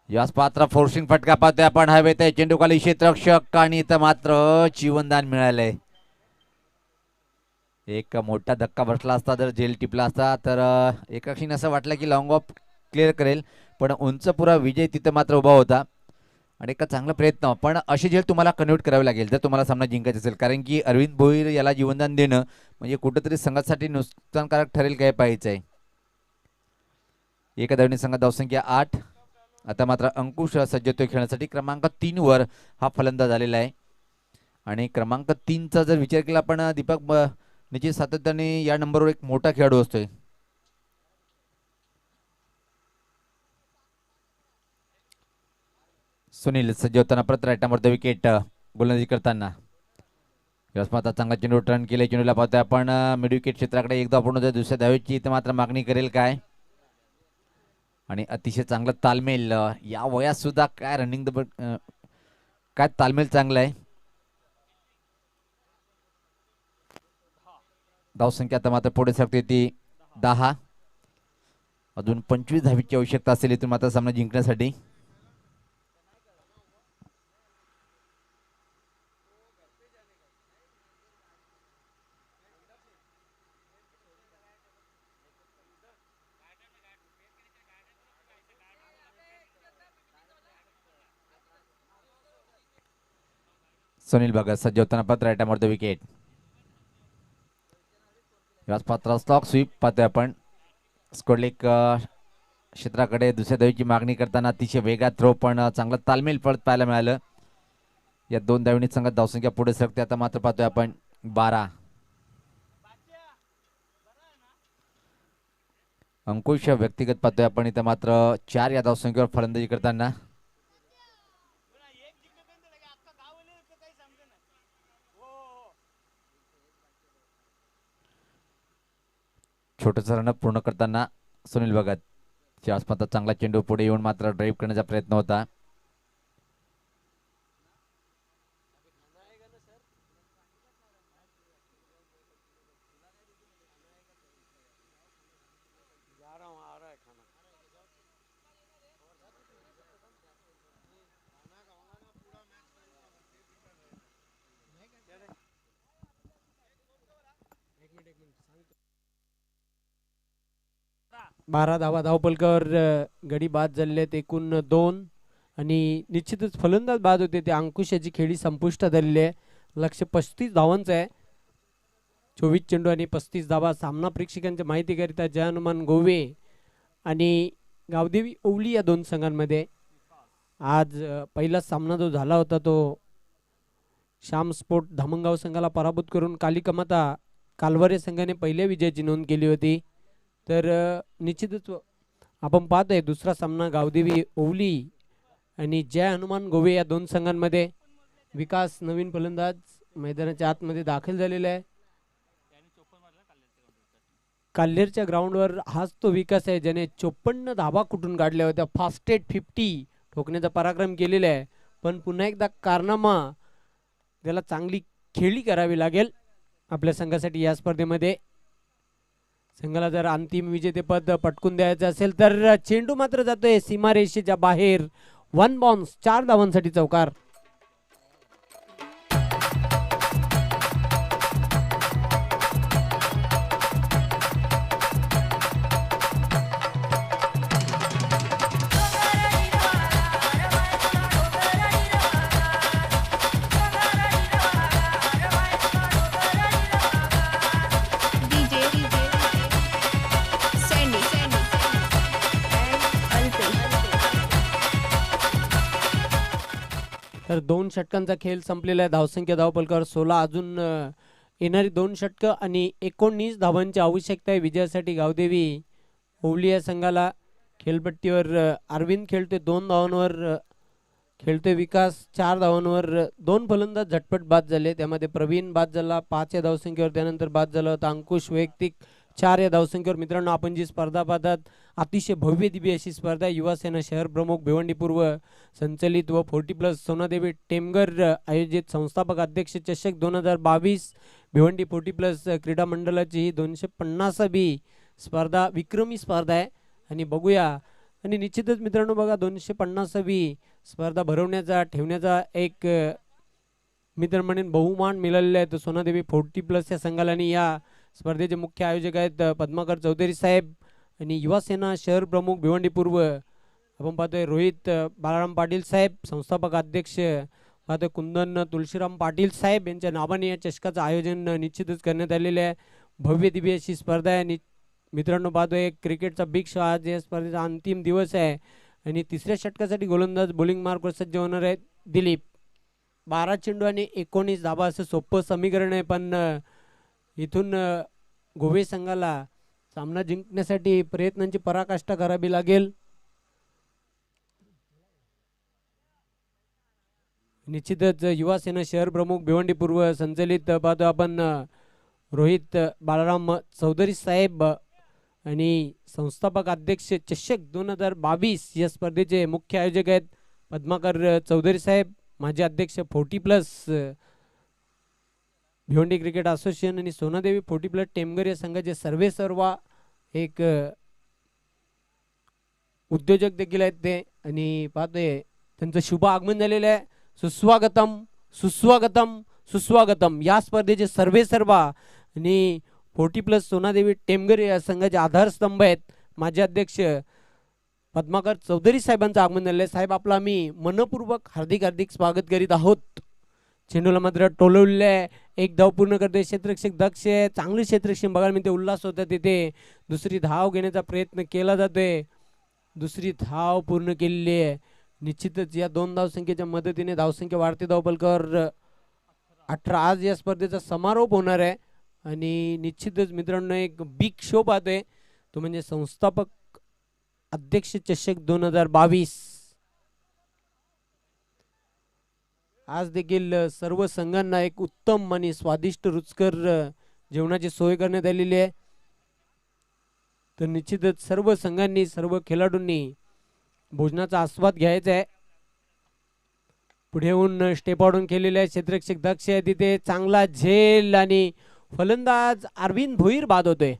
याच पात्र फोर्सिंग फटका पाहतोय आपण. हवेत आहे चेंडू खाली क्षेत्ररक्षक आणि इथं मात्र जीवनदान मिळालंय. एक मोठा धक्का बसला असता जर झेल टिपला असता तर एका क्षणी असं वाटलं की लॉंग ऑफ क्लिअर करेल, पण उंच पुरा विजय तिथं मात्र उभा होता आणि एक चांगला प्रयत्न. पण अशी झेल तुम्हाला कन्व्हर्ट करावी लागेल जर तुम्हाला सामना जिंकायचा असेल, कारण की अरविंद भोईर याला जीवनदान देणं म्हणजे कुठेतरी संघासाठी नुकसानकारक ठरेल काय पाहायचं आहे. एका धावने संघात धावसंख्या 8. आता मात्र अंकुश सज्ज होतोय खेळण्यासाठी. क्रमांक 3 वर हा फलंदाज आलेला आहे आणि क्रमांक 3चा जर विचार केला आपण दीपक निश्चित सातत्याने या नंबरवर एक मोठा खेळाडू असतोय. सुनील सज्ज होताना परत राईटामधलं विकेट गोलंदाजी करताना. आता चांगला चेंडू टर्न केले. चेंडूला पाहतोय आपण मिड विकेट क्षेत्राकडे एकदा आपण दुसऱ्या धावेची इथं मात्र मागणी करेल काय आणि अतिशय चांगलं तालमेल या वयात सुद्धा काय रनिंग काय तालमेल चांगला आहे. धावसंख्या आता मात्र पुढे सरकते ती 10. अजून 25 धावीची आवश्यकता असेल इथून मात्र सामना जिंकण्यासाठी. सुनील भगत सज्ज होताना पत्र राईटामधलं विकेट. याच पात्र स्टॉक स्वीप पाहतोय आपण. स्कोरलेक क्षेत्राकडे दुसऱ्या धावेची मागणी करताना अतिशय वेगात थ्रो पण चांगला तालमेल पळत पाहायला मिळालं. या 2 धावनी संघात धावसंख्या पुढे सरकते. आता मात्र पाहतोय आपण 12. अंकुश व्यक्तिगत पाहतोय आपण इथं मात्र 4 या धावसंख्येवर फलंदाजी करताना. छोटंसं रनअप पूर्ण करताना सुनील भगत च्या आसपास चांगला चेंडू पुढे येऊन मात्र ड्राईव्ह करण्याचा प्रयत्न होता. बारा धावा धावपलकावर गडी बाद झालेत. एकूण 2 आणि निश्चितच फलंदाज बाद होते ते अंकुश याची खेळी संपुष्टात आलेली आहे. लक्ष्य 35 धावांचं आहे. 24 चेंडू आणि 35 धावा. सामना प्रेक्षकांच्या माहितीकरिता जय हनुमान गोवे आणि गावदेवी ओवली या दोन संघांमध्ये आज पहिला सामना जो झाला होता तो श्याम स्पोर्ट धामणगाव संघाला पराभूत करून कालिकमाता कालवारे संघाने पहिल्या विजयाची नोंद केली होती. तर निश्चितच आपण पाहतोय दुसरा सामना गावदेवी ओवली आणि जय हनुमान गोवे या दोन संघांमध्ये. विकास नवीन फलंदाज मैदानाच्या आतमध्ये दाखल झालेला आहे. काल्हेरच्या ग्राउंडवर हाच तो विकास आहे ज्याने 54 धावा कुठून काढल्या होत्या. फास्टेड 50 ठोकण्याचा पराक्रम केलेला आहे. पण पुन्हा एकदा कारनामा त्याला चांगली खेळी करावी लागेल आपल्या संघासाठी या स्पर्धेमध्ये. संघाला जर अंतिम विजेतेपद पटकून द्यायचं असेल तर चेंडू मात्र जातोय सीमारेषेच्या बाहेर. 1 बाउन्स 4 धावांसाठी चौकार. DJ Sandy and Alpe. तर 2 षटकांचा खेळ संपलेला आहे. धावसंख्या धावपलकावर 16. अजून येणारी 2 षटकं आणि 19 धावांची आवश्यकता आहे विजयासाठी गावदेवी ओवली या संघाला. खेळपट्टीवर अरविंद खेळतोय 2 धावांवर. खेळतोय विकास 4 धावांवर. 2 फलंदाज झटपट बाद झाले. त्यामध्ये प्रवीण बाद झाला 5 या धावसंख्येवर. त्यानंतर बाद झाला होता अंकुश वैयक्तिक 4 या धावसंख्येवर. मित्रांनो आपण जी स्पर्धा पाहतात अतिशय भव्य दिव्य अशी स्पर्धा युवा सेना शहर प्रमुख भिवंडी पूर्व संचलित व 40+ सोनादेवी टेमगर आयोजित संस्थापक अध्यक्ष चषक 2022 भिवंडी 40+ क्रीडा मंडळाची ही 250वी स्पर्धा विक्रमी स्पर्धा आहे. आणि बघूया आणि निश्चितच मित्रांनो बघा 250वी स्पर्धा भरवण्याचा ठेवण्याचा एक मी तर म्हणेन बहुमान मिळालेला आहे. तर सोनादेवी 40+ या संघाला आणि या स्पर्धेचे मुख्य आयोजक आहेत पद्माकर चौधरी साहेब आणि युवा सेना शहर प्रमुख भिवंडी पूर्व आपण पाहतोय रोहित बाळाराम पाटील साहेब. संस्थापक अध्यक्ष पाहतोय कुंदन तुळशीराम पाटील साहेब यांच्या नावाने या चषकाचं आयोजन निश्चितच करण्यात आलेले आहे. भव्य दिव्य अशी स्पर्धा आहे. मित्रांनो पाहतोय क्रिकेटचा बिग शो आज या स्पर्धेचा अंतिम दिवस आहे आणि तिसऱ्या षटकासाठी गोलंदाज बॉलिंग मार्कवर सज्ज होणार आहेत दिलीप. 12 चेंडू आणि 19 धाबा असं सोपं समीकरण आहे. पण इथून गोवे संघाला सामना जिंकण्यासाठी प्रयत्नांची पराकाष्ठा करावी लागेल. निश्चितच युवा सेना शहर प्रमुख भिवंडी पूर्व संचलित पाहतो आपण रोहित बाळाराम चौधरी साहेब आणि संस्थापक अध्यक्ष चषक 2022 या स्पर्धेचे मुख्य आयोजक आहेत पद्माकर चौधरी साहेब. माजी अध्यक्ष 40+ भिवंडी क्रिकेट असोसिएशन आणि सोनादेवी 40+ टेमगर या संघाचे सर्व एक उद्योजक देखील आहेत ते. आणि पाहतोय त्यांचं शुभ आगमन झालेलं आहे. सुस्वागतम सुस्वागतम सुस्वागतम. या स्पर्धेचे सर्व आणि 40+ सोनादेवी टेमगर या संघाचे आधारस्तंभ आहेत माजी अध्यक्ष पद्माकर चौधरी साहेबांचं आगमन झालेलं आहे. साहेब आपलं आम्ही मनपूर्वक हार्दिक स्वागत करीत आहोत. चेंडूला मात्र टोलवलेलं आहे. 1 धाव पूर्ण करते क्षेत्ररक्षक दक्ष. चांगले क्षेत्ररक्षण बघायला मिळते. उल्हास होता तिथे. दुसरी धाव घेण्याचा प्रयत्न केला जातोय. दुसरी धाव पूर्ण केलेली आहे. निश्चितच या 2 धावसंख्येच्या मदतीने धावसंख्या वाढते. धावपलकावर 18. आज या स्पर्धेचा समारोप होणार आहे आणि निश्चितच मित्रांनो एक बिग शो पाहतोय तो म्हणजे संस्थापक अध्यक्ष चषक 2022. आज देखील सर्व संघांना एक उत्तम आणि स्वादिष्ट रुचकर जेवणाची सोय करण्यात आलेली आहे. तर निश्चितच सर्व संघांनी सर्व खेळाडूंनी भोजनाचा आस्वाद घ्यायचा आहे. पुढे येऊन स्टेप आउट केलेले आहे क्षेत्ररक्षक दक्ष आहे तिथे. चांगला झेल आणि फलंदाज अरविंद भोईर बाद होतोय.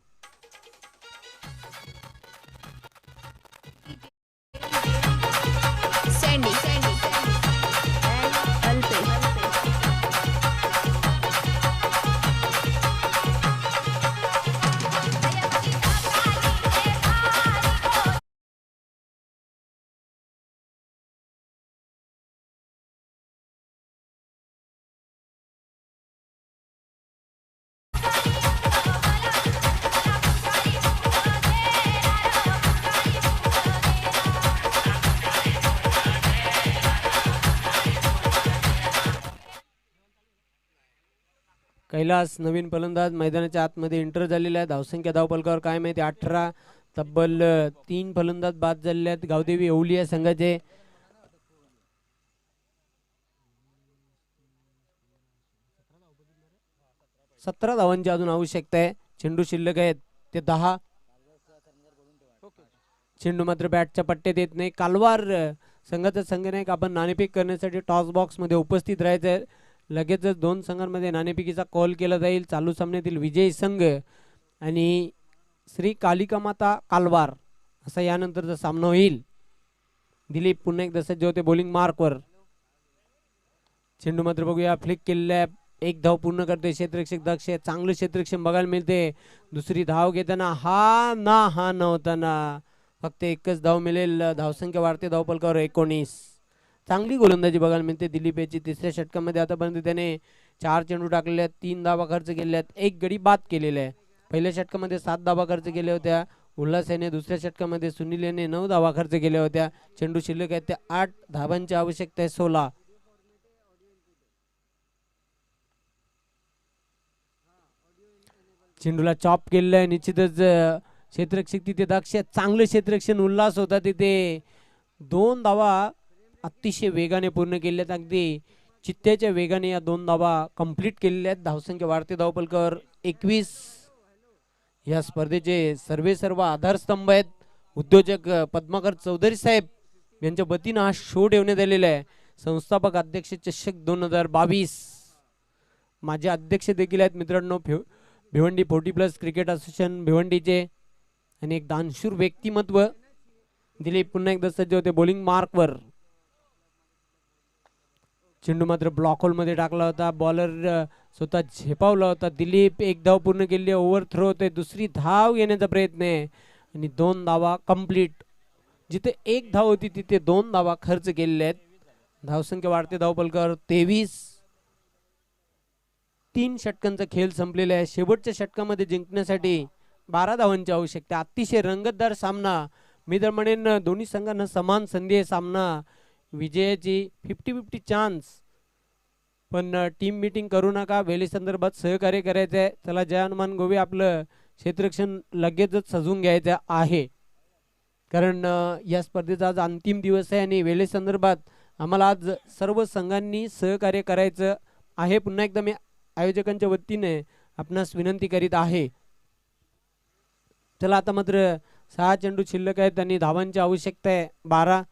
Sandy and Alpe. कैलास नवीन फलंदाज मैदानाच्या आतमध्ये एंटर झालेला आहे. धावसंख्या धावपलकावर काय माहिती 18. तब्बल 3 फलंदाज बाद झालेले आहेत गावदेवी येवली या संघाचे. सतरा धावांची अजून आवश्यकता आहे. चेंडू शिल्लक आहेत ते 10. चेंडू मात्र बॅटच्या पट्ट्यात येत नाही. कालवार संघाचा संघनायक आपण नाणेफेक करण्यासाठी टॉस बॉक्स मध्ये उपस्थित राहायचं. लगेचच 2 संघांमध्ये नाणेफेकीचा कॉल केला जाईल. चालू सामन्यातील विजयी संघ आणि श्री कालिका माता कालवार असा यानंतरचा सामना होईल. दिलीप पुन्हा एकदा सज्ज होते बॉलिंग मार्कवर. चेंडू मात्र बघूया फ्लिक केलेल्या एक धाव पूर्ण करते क्षेत्ररक्षक दक्ष. चांगलं क्षेत्ररक्षण बघायला मिळते. दुसरी धाव घेताना हा नव्हताना फक्त एकच धाव मिळेल. धावसंख्या वाढते धावपलकावर 19. चांगली गोलंदाजी बघायला मिळते दिलीप याची. तिसऱ्या षटकामध्ये आतापर्यंत त्याने 4 चेंडू टाकलेले आहेत, 3 धावा खर्च केल्या आहेत, 1 गडी बाद केलेला आहे. पहिल्या षटकामध्ये 7 धावा खर्च केल्या होत्या उल्हास याने. दुसऱ्या षटकामध्ये सुनील याने 9 धावा खर्च केल्या होत्या. चेंडू शिल्लक आहेत त्या 8 धावांची आवश्यकता आहे 16. चेंडूला चॉप केलेलं आहे. निश्चितच क्षेत्ररक्षक तिथे दक्ष. चांगलं क्षेत्ररक्षण उल्हास होता तिथे. 2 धावा अतिशय वेगाने पूर्ण केल्यात. अगदी चित्त्याच्या वेगाने या 2 धावा कंप्लीट केलेल्या आहेत. धावसंख्या वाढते धावपलकावर 21. या स्पर्धेचे सर्व आधारस्तंभ आहेत उद्योजक पद्माकर चौधरी साहेब यांच्या वतीनं हा शो ठेवण्यात आलेला आहे. संस्थापक अध्यक्ष चषक 2022. माझे अध्यक्ष देखील आहेत मित्रांनो भिवंडी 40+ क्रिकेट असोसिएशन भिवंडीचे. आणि एक दानशूर व्यक्तिमत्व. दिलीप पुन्हा एकदा सज्ज होते बॉलिंग मार्कवर. चेंडू मात्र ब्लॉक होल मध्ये टाकला होता. बॉलर स्वतः झेपावला होता. दिलीप एक धाव पूर्ण केली. ओव्हर थ्रो होते. दुसरी धाव घेण्याचा प्रयत्न आहे आणि 2 धावा कंप्लीट. जिथे 1 धाव होती तिथे 2 धावा खर्च केलेल्या आहेत. धावसंख्या वाढते धावपलकावर 23. 3 षटकांचा खेळ संपलेला आहे. शेवटच्या षटकामध्ये जिंकण्यासाठी 12 धावांची आवश्यकता. अतिशय रंगतदार सामना. मी तर म्हणेन दोन्ही संघांना समान संधी आहे. सामना विजयाची 50-50 चान्स. पण टीम मीटिंग करू नका. वेळे संदर्भात सहकार्य करायचं आहे. चला जय हनुमान गोवे. आपलं क्षेत्ररक्षण लगेचच सजवून घ्यायचं आहे कारण या स्पर्धेचा आज अंतिम दिवस आहे आणि वेळे संदर्भात आम्हाला आज सर्व संघांनी सहकार्य करायचं आहे. पुन्हा एकदा मी आयोजकांच्या वतीने आपणास विनंती करीत आहे. चला आता मात्र 6 चेंडू शिल्लक आहेत आणि धावांची आवश्यकता आहे 12.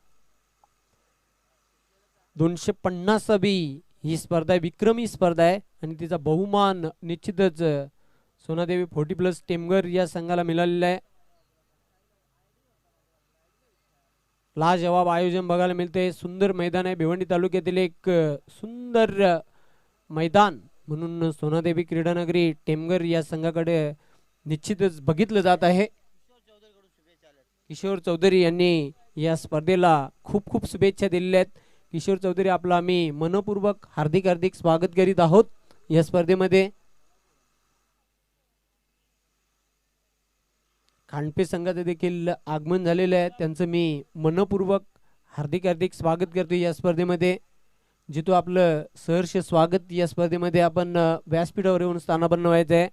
250 ही स्पर्धा आहे. विक्रमी स्पर्धा आहे आणि तिचा बहुमान निश्चितच सोनादेवी 40+ टेमघर या संघाला मिळालेला आहे. लाजवाब आयोजन बघायला मिळते. सुंदर मैदान आहे. भिवंडी तालुक्यातील एक सुंदर मैदान म्हणून सोनादेवी क्रीडानगरी टेमघर या संघाकडे निश्चितच बघितलं जात आहे. किशोर चौधरी यांनी या स्पर्धेला खूप खूप शुभेच्छा दिलेल्या आहेत. किशोर चौधरी आपला आम्ही मनपूर्वक हार्दिक स्वागत करीत आहोत या स्पर्धेमध्ये. खांडपे संघाचे देखील आगमन झालेलं आहे. त्यांचं मी मनपूर्वक हार्दिक स्वागत करतो या स्पर्धेमध्ये. जिथं आपलं सहर्ष स्वागत या स्पर्धेमध्ये आपण व्यासपीठावर येऊन स्थानापन्न व्हायचं आहे.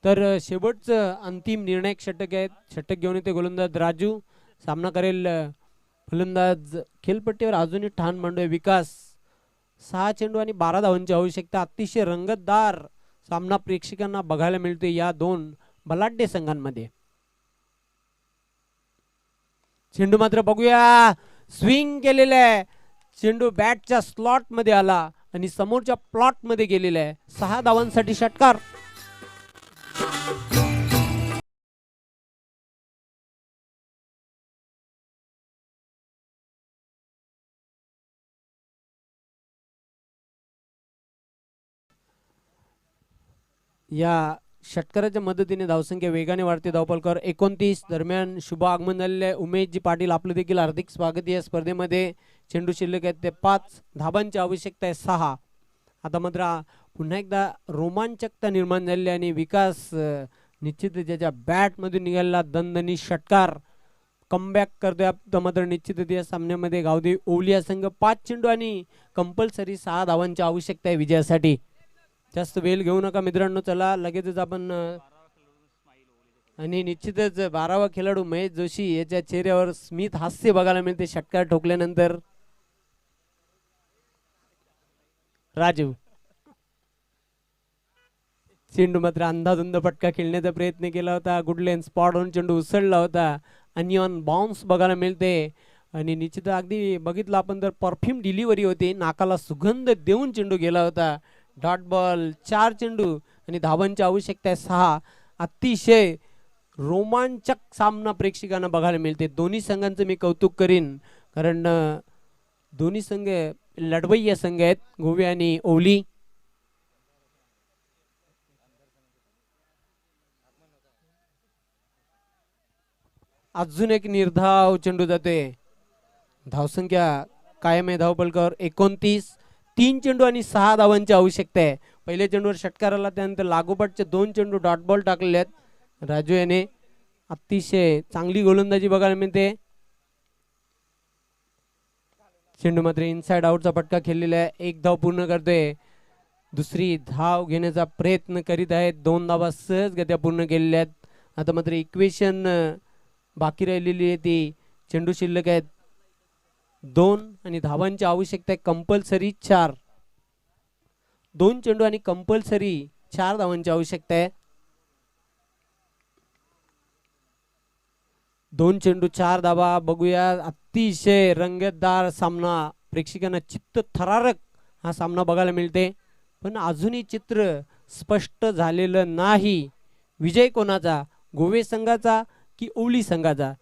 तर शेवटचं अंतिम निर्णायक षटक आहे. षटक घेऊन येते गोलंदाज राजू. सामना करेल फलंदाज खेळपट्टीवर अजूनही ठाण मांडोय विकास. 6 चेंडू आणि 12 धावांची आवश्यकता. अतिशय रंगतदार सामना प्रेक्षकांना बघायला मिळतो या 2 बलाढ्य संघांमध्ये. चेंडू मात्र बघूया स्विंग केलेला आहे. चेंडू बॅटच्या स्लॉट मध्ये आला आणि समोरच्या प्लॉट मध्ये गेलेला आहे. 6 धावांसाठी षटकार. या षटकाराच्या मदतीने धावसंख्या वेगाने वाढते. धावपलकर 29. दरम्यान शुभ आगमन झालेले आहे उमेशजी पाटील, आपलं देखील हार्दिक स्वागत या स्पर्धेमध्ये. चेंडू शिल्लक आहेत ते 5, धाबांची आवश्यकता आहे 6. आता मात्र पुन्हा एकदा रोमांचकता निर्माण झालेली आहे आणि विकास निश्चित त्याच्या बॅटमधून निघालेला दणदणी षटकार कमबॅक करतोय. आता मात्र निश्चितच या सामन्यामध्ये गावदेवी ओवलिया संघ 5 चेंडू आणि कंपल्सरी 6 धावांची आवश्यकता आहे विजयासाठी. जास्त वेळ घेऊ नका मित्रांनो, चला लगेचच आपण आणि निश्चितच 12वा खेळाडू महेश जोशी याच्या चेहऱ्यावर स्मित हास्य बघायला मिळते षटकार ठोकल्यानंतर. राजू चेंडू मात्र अंधाधुंद फटका खेळण्याचा प्रयत्न केला होता. गुडलेन स्पॉट ऑन चेंडू उसळला होता आणि ऑन बाउन्स बघायला मिळते आणि निश्चित अगदी बघितलं आपण तर परफ्यूम डिलिव्हरी होती, नाकाला सुगंध देऊन चेंडू गेला होता. डॉट बॉल 4 चेंडू आणि धावांची आवश्यकता आहे 6. अतिशय रोमांचक सामना प्रेक्षकांना बघायला मिळते. दोन्ही संघांचं मी कौतुक करीन कारण दोन्ही संघ लढवय्या संघ आहेत, गोवे आणि ओवली. अजून एक निर्धाव चेंडू जाते. धावसंख्या कायम आहे धावपलकावर 29. 3 चेंडू आणि 6 धावांची आवश्यकता आहे. पहिल्या चेंडूवर षटकाराला, त्यानंतर लागोपाठचे 2 चेंडू डॉट बॉल टाकलेले आहेत. राजू याने अतिशय चांगली गोलंदाजी बघायला मिळते. चेंडू मात्र इनसाइड आउटचा फटका खेळलेला आहे. 1 धाव पूर्ण करतोय. दुसरी धाव घेण्याचा प्रयत्न करीत आहेत. 2 धावा सहजगत्या पूर्ण केलेल्या आहेत. आता मात्र इक्वेशन बाकी राहिलेली आहे ती चेंडू शिल्लक आहेत 2 आणि धावांची आवश्यकता आहे कंपल्सरी 4. 2 चेंडू आणि कंपल्सरी 4 धावांची आवश्यकता आहे. 2 चेंडू 4 धावा. बघूया, अतिशय रंगतदार सामना, प्रेक्षकांना चित्त थरारक हा सामना बघायला मिळते. पण अजूनही चित्र स्पष्ट झालेलं नाही. विजय कोणाचा, गोवे संघाचा की ओवली संघाचा?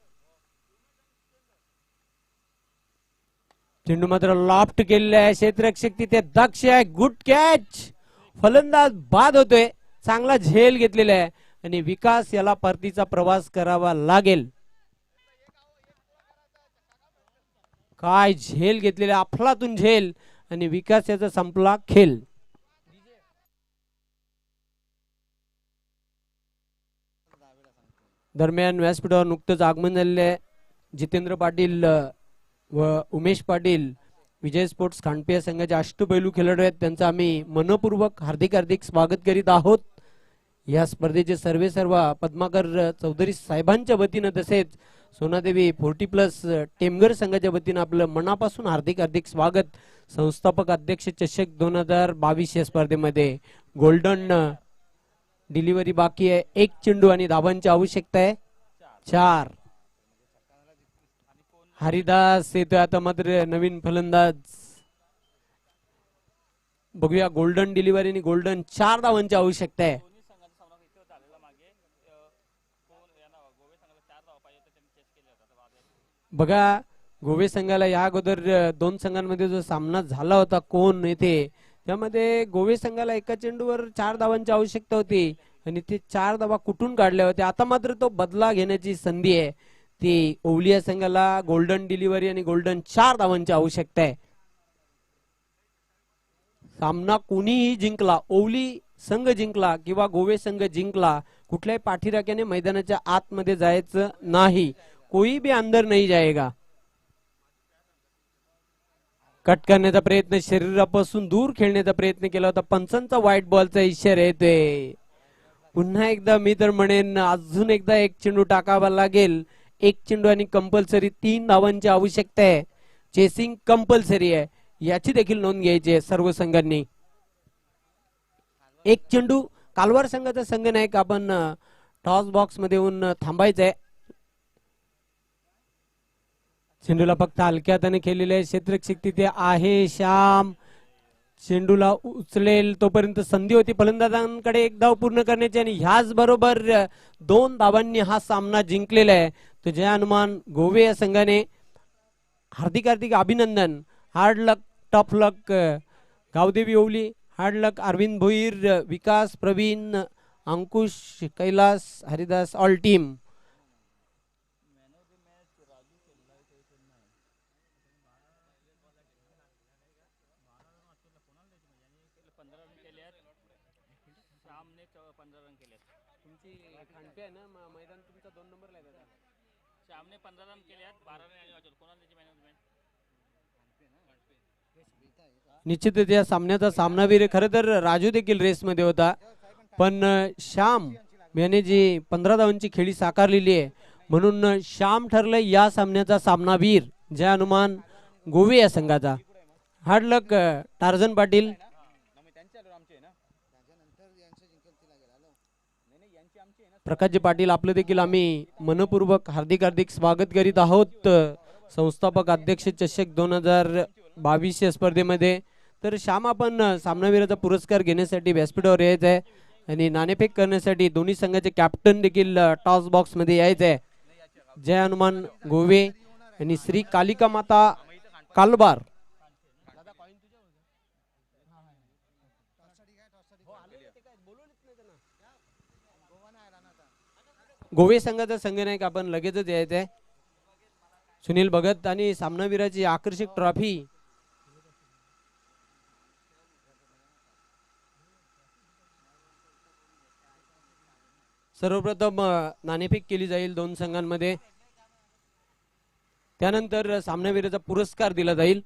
चेंडू मात्र लॉफ्ट केलेला आहे. क्षेत्ररक्षक तिथे दक्ष आहे. Good catch. फलंदाज बाद होतोय. चांगला झेल घेतलेला आहे आणि विकास याला परतीचा प्रवास करावा लागेल. काय झेल घेतलेला, अफलातून झेल आणि विकास याचा संपला खेळ. दरम्यान व्यासपीठावर नुकतंच आगमन झालेले आहे जितेंद्र पाटील व उमेश पाटील, विजय स्पोर्ट्स खांडपिया संघाचे अष्टपैलू खेळाडू आहेत. त्यांचं आम्ही मनपूर्वक हार्दिक हार्दिक स्वागत करीत आहोत. या स्पर्धेचे सर्व पद्माकर चौधरी साहेबांच्या वतीनं तसेच सोनादेवी 40+ टेमगर संघाच्या वतीनं आपलं मनापासून हार्दिक हार्दिक स्वागत. संस्थापक अध्यक्ष चषक 2022 या स्पर्धेमध्ये गोल्डन डिलिव्हरी बाकी आहे. 1 चेंडू आणि धावांची आवश्यकता आहे 4. हरिदास येतोय आता मात्र नवीन फलंदाज. बघूया, गोल्डन डिलिव्हरी आणि गोल्डन 4 धावांची आवश्यकता आहे. बघा, गोवे संघाला या अगोदर 2 संघांमध्ये जो सामना झाला होता कोण येथे, त्यामध्ये गोवे संघाला एका चेंडूवर 4 धावांची आवश्यकता होती आणि ते 4 धावा कुठून काढल्या होत्या. आता मात्र तो बदला घेण्याची संधी आहे. ती ओवलिया संघाला गोल्डन डिलिव्हरी आणि गोल्डन 4 धावांची आवश्यकता आहे. सामना कोणीही जिंकला, ओवली संघ जिंकला किंवा गोवे संघ जिंकला, कुठल्याही पाठीराख्याने मैदानाच्या आतमध्ये जायचं नाही. कोई भी अंदर नहीं जाएगा. कट करण्याचा प्रयत्न, शरीरापासून दूर खेळण्याचा प्रयत्न केला होता. पंचांचा व्हाईट बॉलचा इशारा येतोय. पुन्हा एकदा मी तर म्हणेन अजून एकदा 1 चेंडू टाकावा लागेल. 1 चेंडू आणि कंपल्सरी 3 धावांची आवश्यकता आहे. चेसिंग कंपल्सरी आहे, याची देखील नोंद घ्यायची आहे सर्व संघांनी. 1 चेंडू. कालवार संघाचा संघ नायक आपण टॉस बॉक्स मध्ये येऊन थांबायचंय. चेंडूला फक्त हलक्या हाताने केलेले आहे. क्षेत्ररक्षक तिथे आहे श्याम. चेंडूला उचलेल तोपर्यंत संधी होती फलंदाजांकडे 1 धाव पूर्ण करण्याची आणि ह्याच बरोबर 2 धावांनी हा सामना जिंकलेला आहे. तो जय हनुमान गोवे या संघाने हार्दिक हार्दिक अभिनंदन. हार्ड लक, टफ लक गावदेवी ओवली. हार्ड लक अरविंद भोईर, विकास, प्रवीण, अंकुश, कैलास, हरिदास, ऑल टीम. निश्चितच या सामन्याचा सामनावीर खरं तर राजू देखील रेसमध्ये होता, पण श्याम याने जी 15 धावांची खेळी साकारलेली आहे म्हणून श्याम ठरलंय या सामन्याचा सामनावीर. जय हनुमान गोवे या संघाचा. हार्ड लक टार्झन पाटील. प्रकाशजी पाटील आपलं देखील आम्ही मनपूर्वक हार्दिक हार्दिक स्वागत करीत आहोत संस्थापक अध्यक्ष चषक 2022 या स्पर्धेमध्ये. तर श्याम आपण सामनावीराचा पुरस्कार घेण्यासाठी व्यासपीठावर यायचं आहे आणि नाणेफेक करण्यासाठी दोन्ही संघाचे कॅप्टन देखील टॉस बॉक्स मध्ये यायचं आहे. जय हनुमान गोवे आणि श्री कालिका माता कालबार. गोवे संघाचा संघनायक आपण लगेचच यायचं आहे सुनील भगत आणि सामनावीराची आकर्षक ट्रॉफी. सर्वप्रथम नाणेफेक केली जाईल दोन संघांमध्ये, त्यानंतर सामनावीराचा पुरस्कार दिला जाईल.